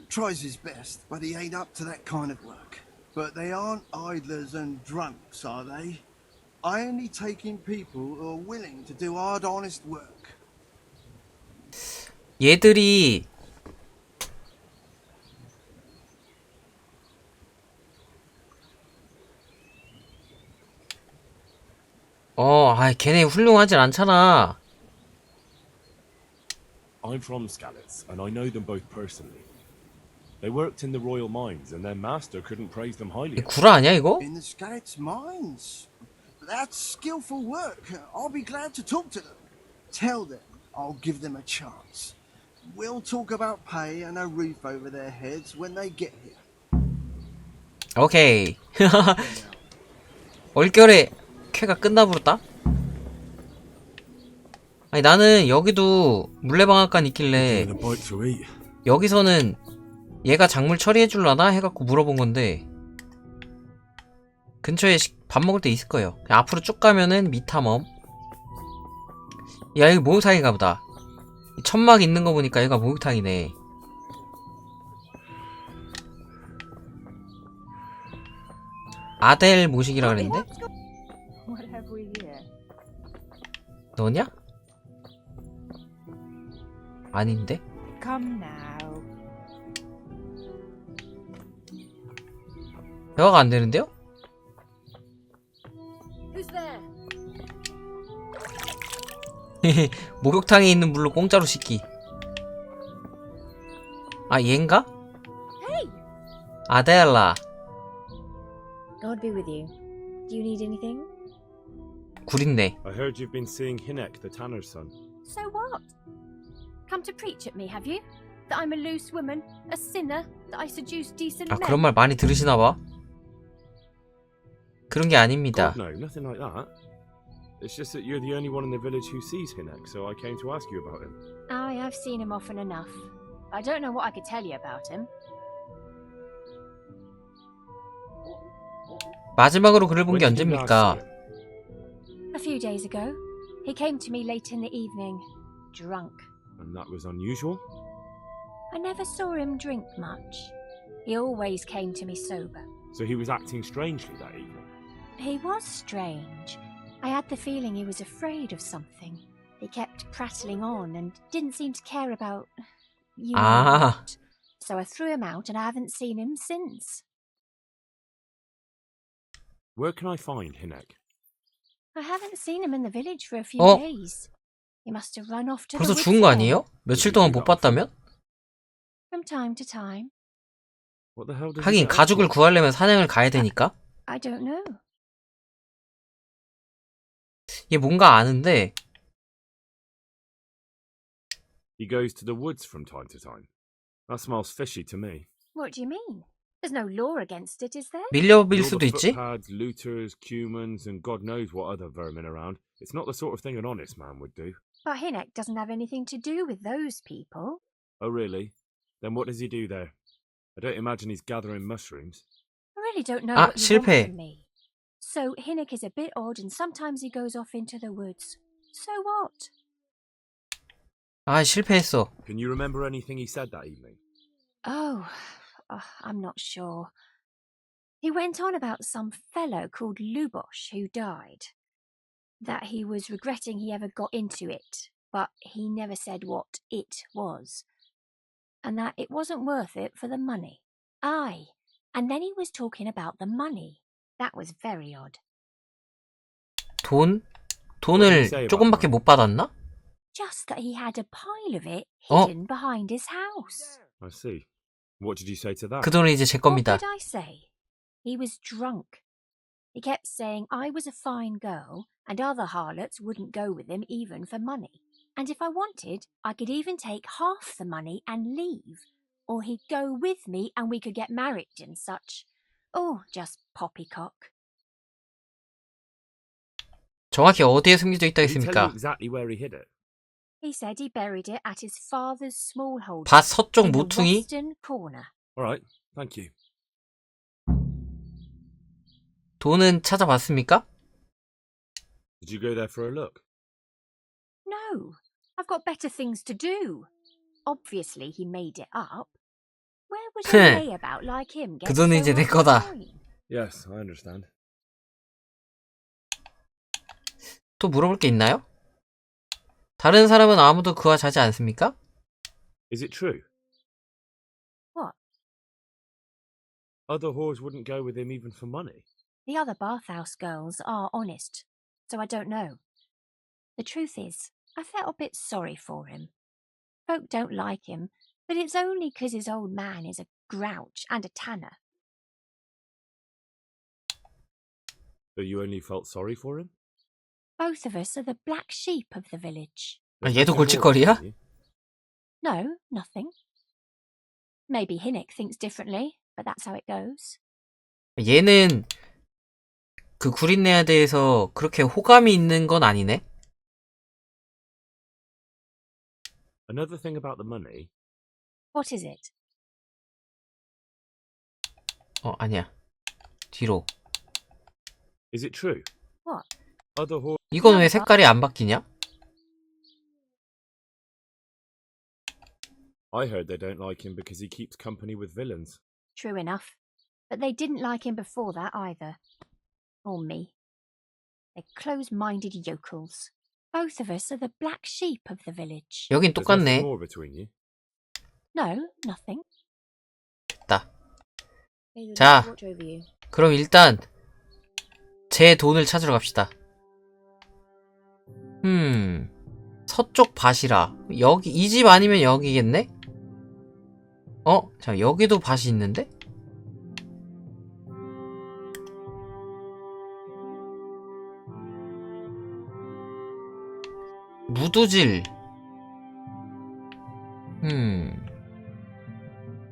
tries his best, but he ain't up to that kind of work. But they aren't idlers and drunks, are they? I only take in people who are willing to do hard, honest work. 얘들이 걔네 훌륭하진 않잖아. I'm from Skalitz, and I know them both personally. They worked in the royal mines, and their master couldn't praise them highly. 구라 아니야 이거? In the Scouts' mines. That's skillful work. I'll be glad to talk to them. Tell them I'll give them a chance. We'll talk about pay and a roof over their heads when they get here. 오케이. 얼결에 쾌가 끝나버렸다? 아니 나는 여기도 물레방앗간 있길래 여기서는 얘가 작물 처리해줄라나 해갖고 물어본 건데 근처에 밥 먹을 때 있을 거예요. 그냥 앞으로 쭉 가면은 미타멈. 야 여기 목욕탕인가 보다. 천막 있는 거 보니까 얘가 목욕탕이네. 아델 모식이라 그랬는데? 너냐? 아닌데? 대화가 안 되는데요? 목욕탕에 있는 물로 공짜로 씻기. 아 얘인가? 아델라. God be with you. Do you need anything? 구린내. I heard you've been seeing Hinek, the tanner's son. So what? Come to preach at me, have you? That I'm a loose woman, a sinner, that I seduce decent 아 men? 그런 말 많이 들으시나봐. 그런 게 아닙니다. God, no, nothing like that. It's just that you're the only one in the village who sees Hinek, so I came to ask you about him. I've seen him often enough. I don't know what I could tell you about him. 마지막으로 그를 본 게 언제입니까? A few days ago. He came to me late in the evening, drunk. And that was unusual? I never saw him drink much. He always came to me sober. So he was acting strangely that evening? He was strange. I had the feeling he was afraid of something. He kept prattling on and didn't seem to care about you know what. So I threw him out and I haven't seen him since. Where can I find Hinek? I haven't seen him in the village for a few 어? days. He must have run off to 벌써 the 죽은 거 아니에요? 며칠 동안 못 봤다면? From time to time. What the hell does 하긴 가죽을 구하려면 사냥을 가야 되니까. I don't know. 얘 뭔가 아는데. He goes to the woods from time to time. That smells fishy to me. What do you mean? There's no law against it, is there? 밀려빌 All 수도 the 있지? footpads, looters, cumans, and God knows what other vermin around. It's not the sort of thing an honest man would do. But Hinek doesn't have anything to do with those people. Oh, really? Then what does he do there? I don't imagine he's gathering mushrooms. I really don't know 아, what you want 실패. from me. So Hinek is a bit odd and sometimes he goes off into the woods. So what? 아, 실패했어. Can you remember anything he said that evening? Oh, I'm not sure. He went on about some fellow called Lubosh who died. That he was regretting he ever got into it, but he never said what it was. And that it wasn't worth it for the money. Aye, and then he was talking about the money. That was very odd. 돈? 돈을 조금밖에 못 받았나? Just that he had a pile of it 어? hidden behind his house. I see. What did you say to that? 그 돈은 이제 제 What 겁니다. did I say? He was drunk. He kept saying I was a fine girl and other harlots wouldn't go with him even for money. And if I wanted, I could even take half the money and leave. Or he'd go with me and we could get married and such. Oh, just poppycock. 정확히 어디에 숨겨져 있다 Did he tell 했습니까? you exactly where he hid it? He said he buried it at his father's smallholder 밭 서쪽 in the 모퉁이? western corner. All right, thank you. 돈은 찾아봤습니까? Did you go there for a look? No, I've got better things to do. Obviously, he made it up. Where would a layabout like him get 그 돈은 이제 so 내 much 거다. coin? Yes, I understand. 또 물어볼 게 있나요? 다른 사람은 아무도 그와 자지 않습니까? Is it true? What? Other whores wouldn't go with him even for money. The other bathhouse girls are honest, so I don't know. The truth is, I felt a bit sorry for him. Folk don't like him, but it's only 'cause his old man is a grouch and a tanner. So you only felt sorry for him? Both of us are the black sheep of the village. 아, 얘도 골칫거리야? No, nothing. Maybe Hinnick thinks differently, but that's how it goes. 얘는 그 구린내에 대해서 그렇게 호감이 있는 건 아니네? Another thing about the money. What is it? 아니야. 뒤로. Is it true? What? Other whores. 이건 왜 색깔이 안 바뀌냐? I heard they don't like him because he keeps company with villains. True enough. But they didn't like him before that either. Or me. They're close-minded yokels. Both of us are the black sheep of the village. 여긴 There's 똑같네. nothing more between you. No, nothing. 됐다. 자, 그럼 일단 제 돈을 찾으러 갑시다. 서쪽 밭이라. 여기 이 집 아니면 여기겠네? 자, 여기도 밭이 있는데? 무두질.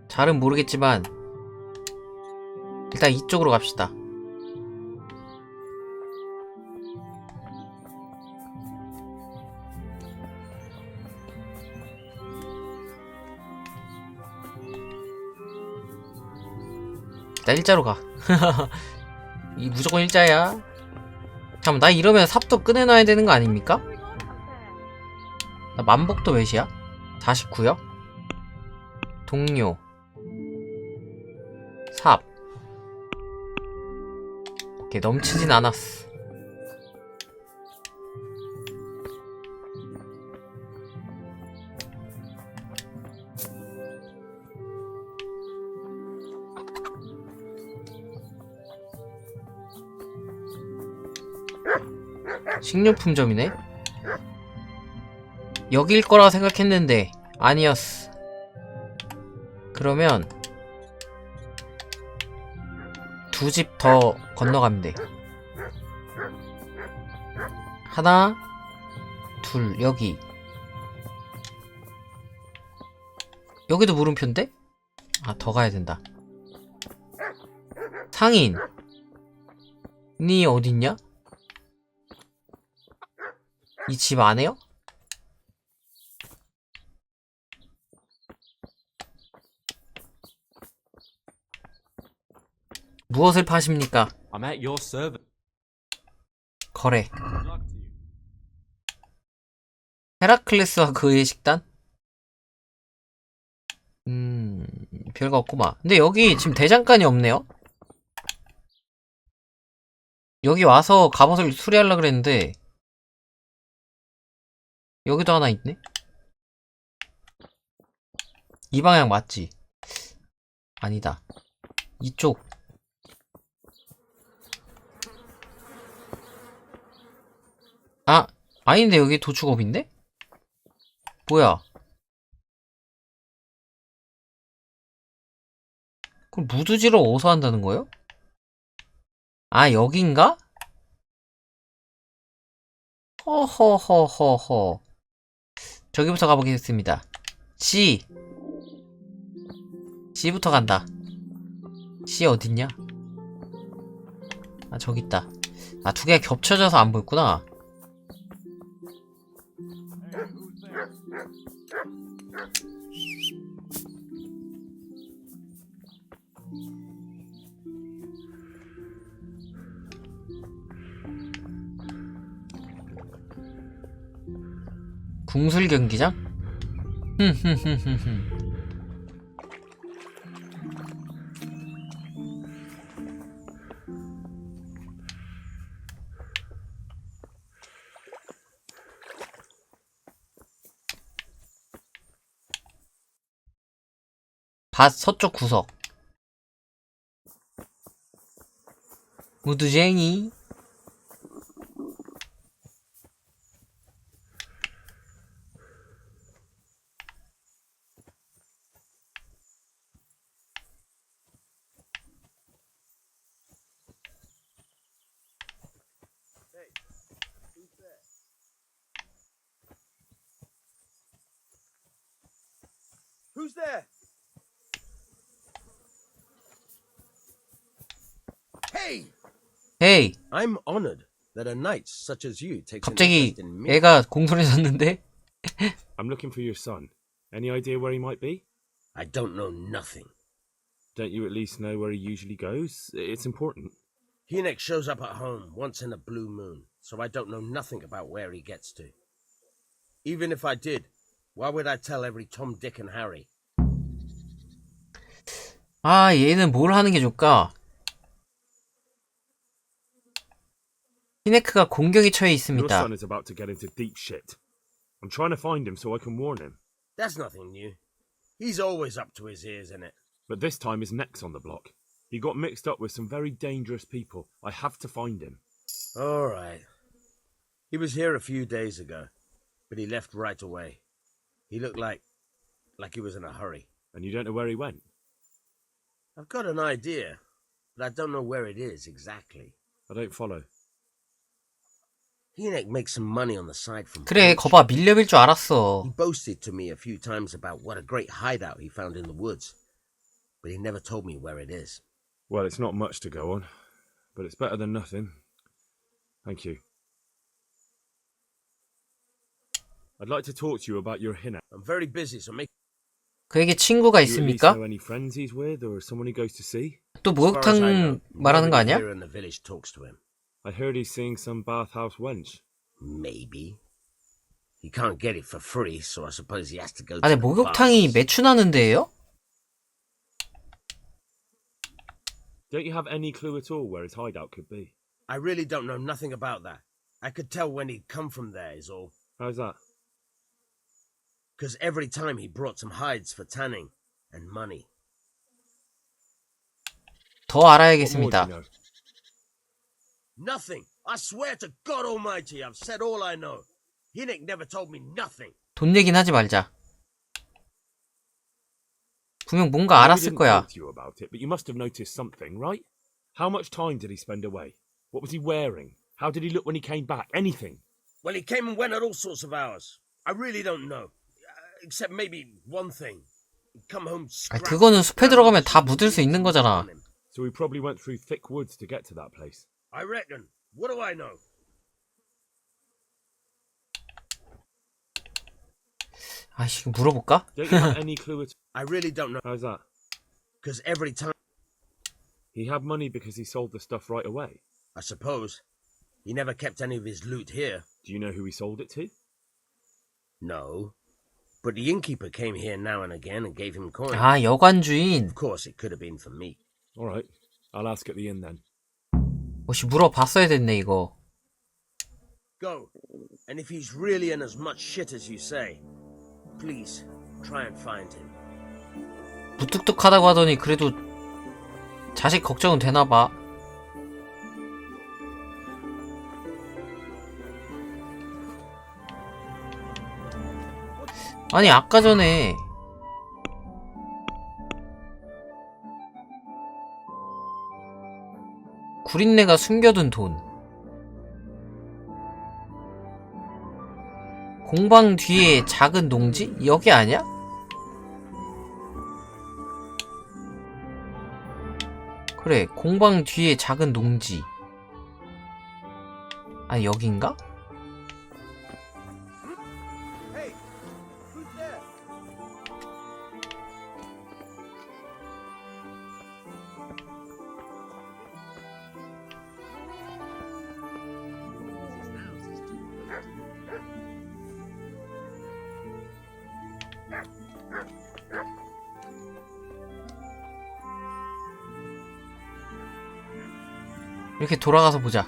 잘은 모르겠지만 일단 이쪽으로 갑시다. 일단 일자로 가. 이 무조건 일자야. 잠깐만, 나 이러면 삽도 꺼내놔야 되는 거 아닙니까? 나 만복도 몇이야? 49요? 동료 삽. 오케이, 넘치진 않았어. 식료품점이네? 여길 거라 생각했는데 아니었어. 그러면 두 집 더 건너가면 돼. 하나, 둘, 여기. 여기도 물음표인데? 아, 더 가야 된다. 상인. 니 어딨냐? 이 집 안에요? 무엇을 파십니까? I'm at your service. 거래. 헤라클레스와 그의 식단? 별거 없구만. 근데 여기 지금 대장간이 없네요? 여기 와서 갑옷을 수리하려고 그랬는데 여기도 하나 있네? 이 방향 맞지? 아니다. 이쪽. 아, 아닌데 여기 도축업인데? 뭐야? 그럼 무두지로 어디서 한다는 거예요? 아, 여긴가? 허허허허허. 저기부터 가보겠습니다. C부터 간다. C 어딨냐? 아, 저기 있다. 아, 두 개가 겹쳐져서 안 보였구나. 궁술 경기장? 밭 서쪽 구석. 무드쟁이. Who's there? Hey! 헤이. I'm honored that a knight such as you takes an 갑자기 interest in me. 애가 공손해졌는데? I'm looking for your son. Any idea where he might be? I don't know nothing. Don't you at least know where he usually goes? It's important. Hynek shows up at home once in a blue moon, so I don't know nothing about where he gets to. Even if I did, why would I tell every Tom, Dick and Harry? 아, 얘는 뭘 하는 게 좋을까? 히네크가 공격에 처해 Your 있습니다. son is about to get into deep shit. I'm trying to find him so I can warn him. That's nothing new. He's always up to his ears in it. But this time his neck's on the block. He got mixed up with some very dangerous people. I have to find him. All right. He was here a few days ago, but he left right away. He looked like he was in a hurry. And you don't know where he went? I've got an idea, but I don't know where it is exactly. I don't follow. Hynek makes some money on the side from 그래, 거봐, 밀렵일 줄 알았어. He boasted to me a few times about what a great hideout he found in the woods, but he never told me where it is. Well, it's not much to go on, but it's better than nothing. Thank you. I'd like to talk to you about your Hynek. I'm very busy, so make... 그에게 친구가 Do you at least 있습니까? know any friends he's with or someone he goes to see? 또 목욕탕 말하는 거 아니야? Here in the village talks to him. I heard he's seeing some bathhouse wench. Maybe. He can't get it for free, so I suppose he has to go to 아니, the 목욕탕이 bars. 매춘하는 데예요? Don't you have any clue at all where his hideout could be? I really don't know nothing about that. I could tell when he'd come from there is all. How's that? Because every time he brought some hides for tanning and money. 더 What more do 알아야겠습니다. you know? Nothing. I swear to God Almighty, I've said all I know. Hynek never told me nothing. 돈 얘기는 하지 말자. 분명 뭔가 Maybe he 알았을 didn't 거야. talk to you about it, but you must have noticed something, right? How much time did he spend away? What was he wearing? How did he look when he came back? Anything? Well, he came and went at all sorts of hours. I really don't know. Except maybe one thing. He'd come home 아니, scrapped. 그거는 숲에 들어가면 다 묻을 수 있는 거잖아. So he probably went through thick woods to get to that place. I reckon. What do I know? 아이씨, 물어볼까? Don't you have any clue at I really don't know. How's that? Because every time, He had money because he sold the stuff right away. I suppose, he never kept any of his loot here. Do you know who he sold it to? No. But the innkeeper came here now and again and gave him coin. 아, 여관 주인. Of course, it could have been for me. All right. I'll ask at the inn then. 혹시 물어봤어야 됐네, 이거. Go. And if he's really in as much shit as you say, please try and find him. 무뚝뚝하다고 하더니 그래도 자식 걱정은 되나봐. 아니, 아까 전에 구린내가 숨겨둔 돈. 공방 뒤에 작은 농지? 여기 아니야? 그래, 공방 뒤에 작은 농지. 아니, 여긴가? Hey, who's there? 이렇게 돌아가서 보자.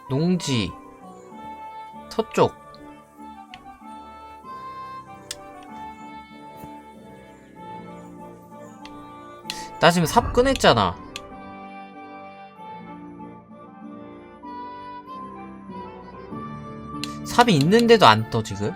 농지. 서쪽. 나 지금 삽 꺼냈잖아. 삽이 있는데도 안 떠 지금.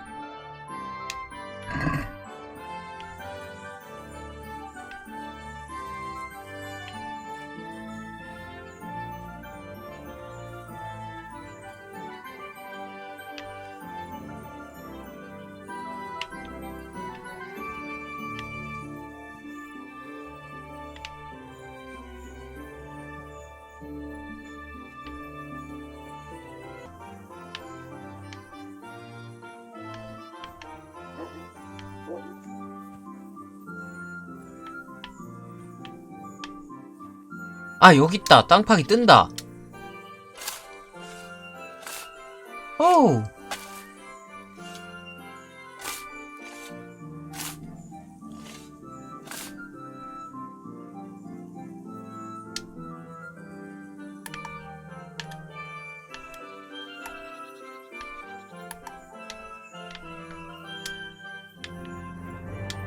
아, 여기 있다. 땅 파기 뜬다. 오우.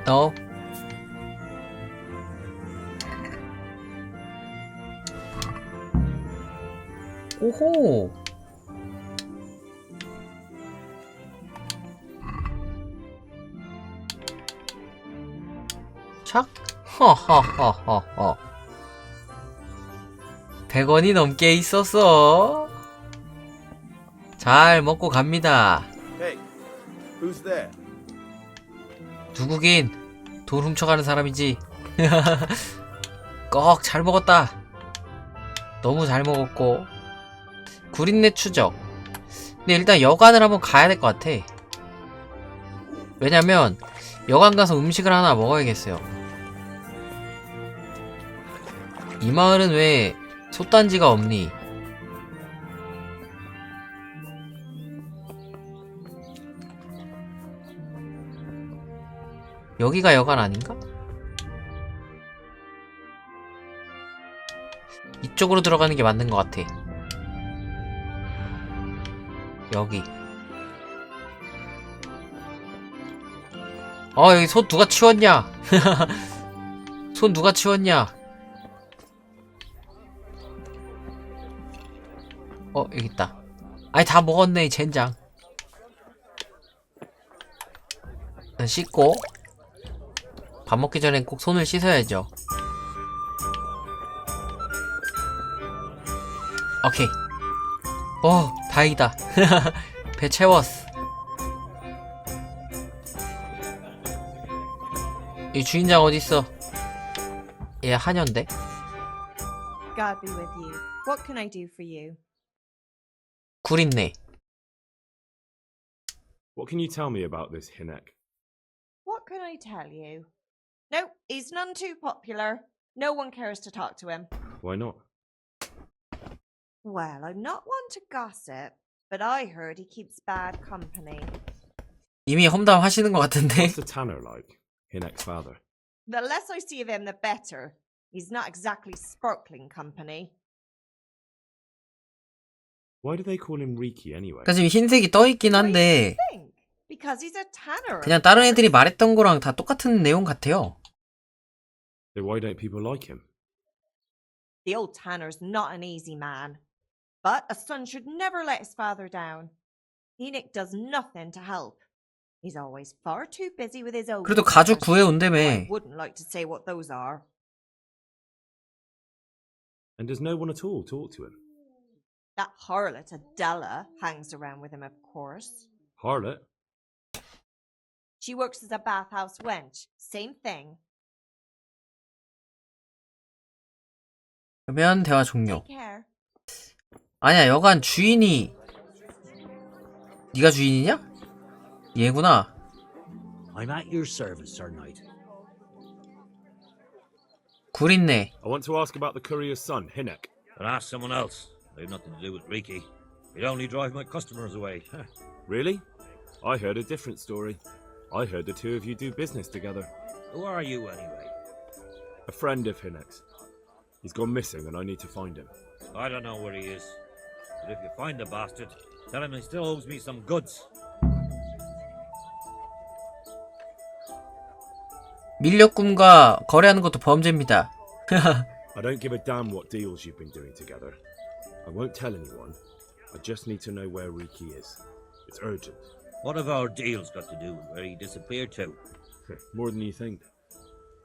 너 오호. 착? 허허허허허. 100원이 넘게 있었어. 잘 먹고 갑니다. Hey, who's there? 누구긴 돈 훔쳐가는 사람이지. 꺽 잘 먹었다. 너무 잘 먹었고. 구린내 추적. 근데 일단 여관을 한번 가야 될 것 같아. 왜냐면 여관 가서 음식을 하나 먹어야겠어요. 이 마을은 왜 솥단지가 없니? 여기가 여관 아닌가? 이쪽으로 들어가는 게 맞는 것 같아. 여기. 여기 손 누가 치웠냐? 손 누가 치웠냐? 여기 있다. 아니, 다 먹었네, 이 젠장. 일단 씻고. 밥 먹기 전엔 꼭 손을 씻어야죠. 오케이. 다행이다. 배 채웠어. 이 주인장 어딨어? 얘 하녀인데? God be with you. What can I do for you? 구린내. What can you tell me about this Hinek? What can I tell you? No, he's none too popular. No one cares to talk to him. Why not? Well, I'm not one to gossip, but I heard he keeps bad company. 이미 험담하시는 것 같은데. What's the tanner like? Hinek's father. The less I see of him, the better. He's not exactly sparkling company. Why do they call him Riki anyway? 그러니까 지금 흰색이 떠있긴 한데 Because he's a tanner. 그냥 다른 애들이 말했던 거랑 다 똑같은 내용 같아요. Then why don't people like him? The old tanner's not an easy man. But a son should never let his father down. Enoch does nothing to help. He's always far too busy with his own. 그래도 가죽 affairs. 구해온다며. I wouldn't like to say what those are. And does no one at all talk to him? That harlot Adela hangs around with him, of course. Harlot? She works as a bathhouse wench. Same thing. 그러면 대화 종료. Take care. 아니야, 여관 주인이 네가 주인이냐? 얘구나. I'm at your service, Sir Knight. 구린내. I want to ask about the courier's son, Hinek. But ask someone else. They've nothing to do with Riki. He'd only drive my customers away. Really? I heard a different story. I heard the two of you do business together. Who are you, anyway? A friend of Hinek's. He's gone missing and I need to find him. I don't know where he is. But if you find the bastard, Tell him he still owes me some goods. 밀렵꾼과 거래하는 것도 범죄입니다. I don't give a damn what deals you've been doing together. I won't tell anyone. I just need to know where Riki is. It's urgent. What have our deals got to do with where he disappeared to? More than you think.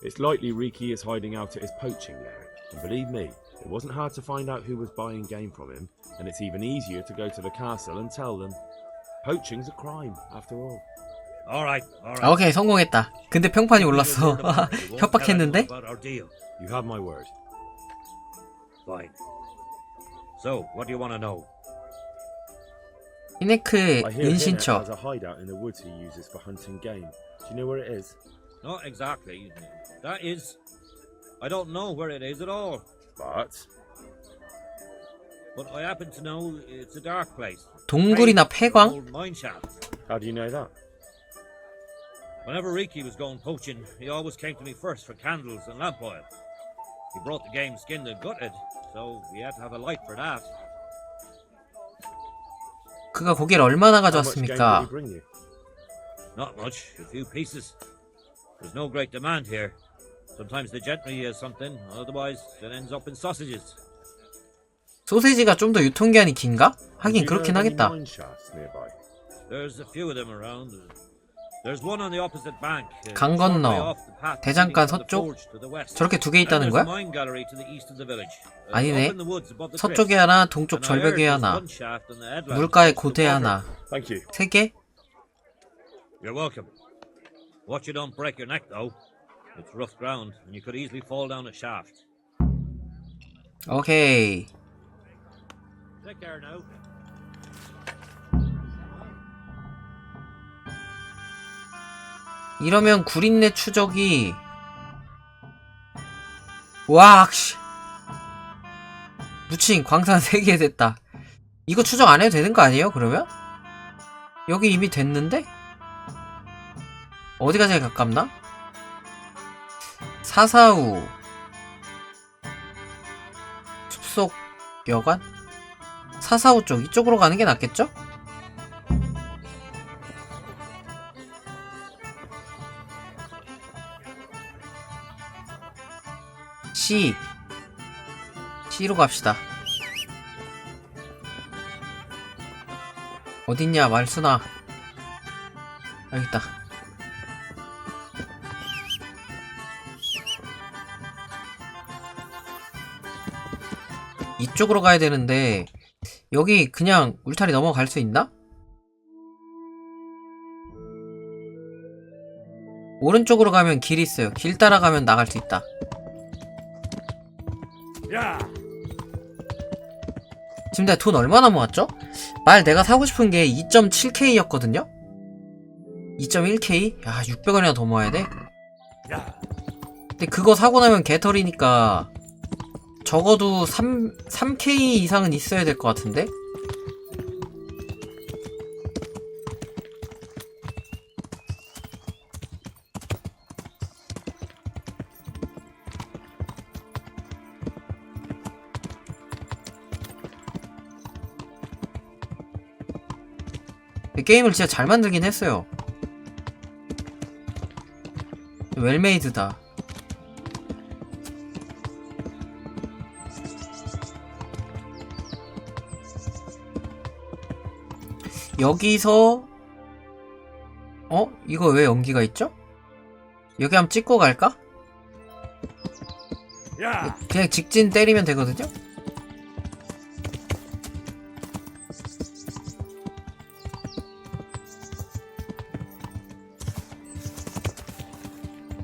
It's likely Riki is hiding out at his poaching lair. And believe me, it wasn't hard to find out who was buying game from him, and it's even easier to go to the castle and tell them. Poaching's a crime, after all. Alright. 오케이, 성공했다. 근데 평판이 올랐어. 협박했는데? You have my word. Fine. So, what do you want to know? 히네크의 I hear Hinek 은신처. has a hideout in the woods he uses for hunting game. Do you know where it is? Not exactly. That is, I don't know where it is at all. But I happen to know it's a dark place. 동굴이나 폐광? Old mine shaft. How do you know that? Whenever Riki was going poaching, he always came to me first for candles and lamp oil. He brought the game skinned and gutted, so we had to have a light for that. 그가 고기를 얼마나 How much game did he 가져왔습니까? bring you? Not much, a few pieces. There's no great demand here. Sometimes the gentry has something, otherwise it ends up in sausages. 소세지가 좀 더 유통기한이 긴가? 하긴 그렇긴 하겠다. Mine shafts nearby. There's a few of them around. There's one on the opposite bank. 강 건너, 대장간 서쪽? 저렇게 두 개 있다는 거야? 아니네. 서쪽에 하나, 동쪽 절벽에 하나, 물가에 고대에 하나. Thank you. 세 개? You're welcome. Watch you don't break your neck, though. It's rough ground, and you could easily fall down a shaft. 오케이. Take care now. 이러면 구린내 추적이 와, 씨. 무칭 광산 3개 됐다. 이거 추적 안 해도 되는 거 아니에요, 그러면? 여기 이미 됐는데? 어디가 제일 가깝나? 사사우 숲속 여관? 사사우 쪽, 이쪽으로 가는 게 낫겠죠? C로 갑시다. 어딨냐, 말순아. 여기 있다. 이쪽으로 가야 되는데 여기 그냥 울타리 넘어갈 수 있나? 오른쪽으로 가면 길 있어요. 길 따라가면 나갈 수 있다. 지금 내가 돈 얼마나 모았죠? 말 내가 사고 싶은 게 2.7K였거든요? 2.1K? 야, 600원이나 더 모아야 돼? 근데 그거 사고 나면 개털이니까 적어도 3K 이상은 있어야 될 것 같은데? 게임을 진짜 잘 만들긴 했어요. 웰메이드다. 여기서 이거 왜 연기가 있죠? 여기 한번 찍고 갈까? 그냥 직진 때리면 되거든요?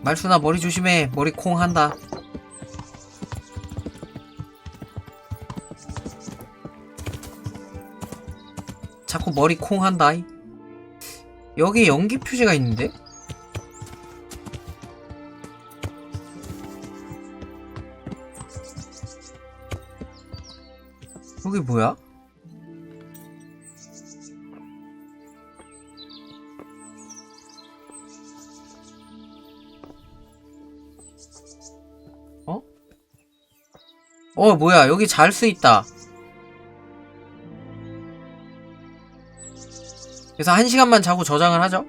말순아, 머리 조심해. 머리 콩 한다. 자꾸 머리 콩 한다. 여기 연기 표시가 있는데? 여기 뭐야? 뭐야, 여기 잘 수 있다. 그래서 1시간만 자고 저장을 하죠.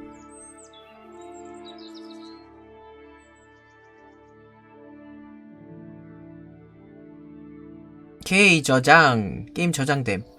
오케이, 저장. 게임 저장됨.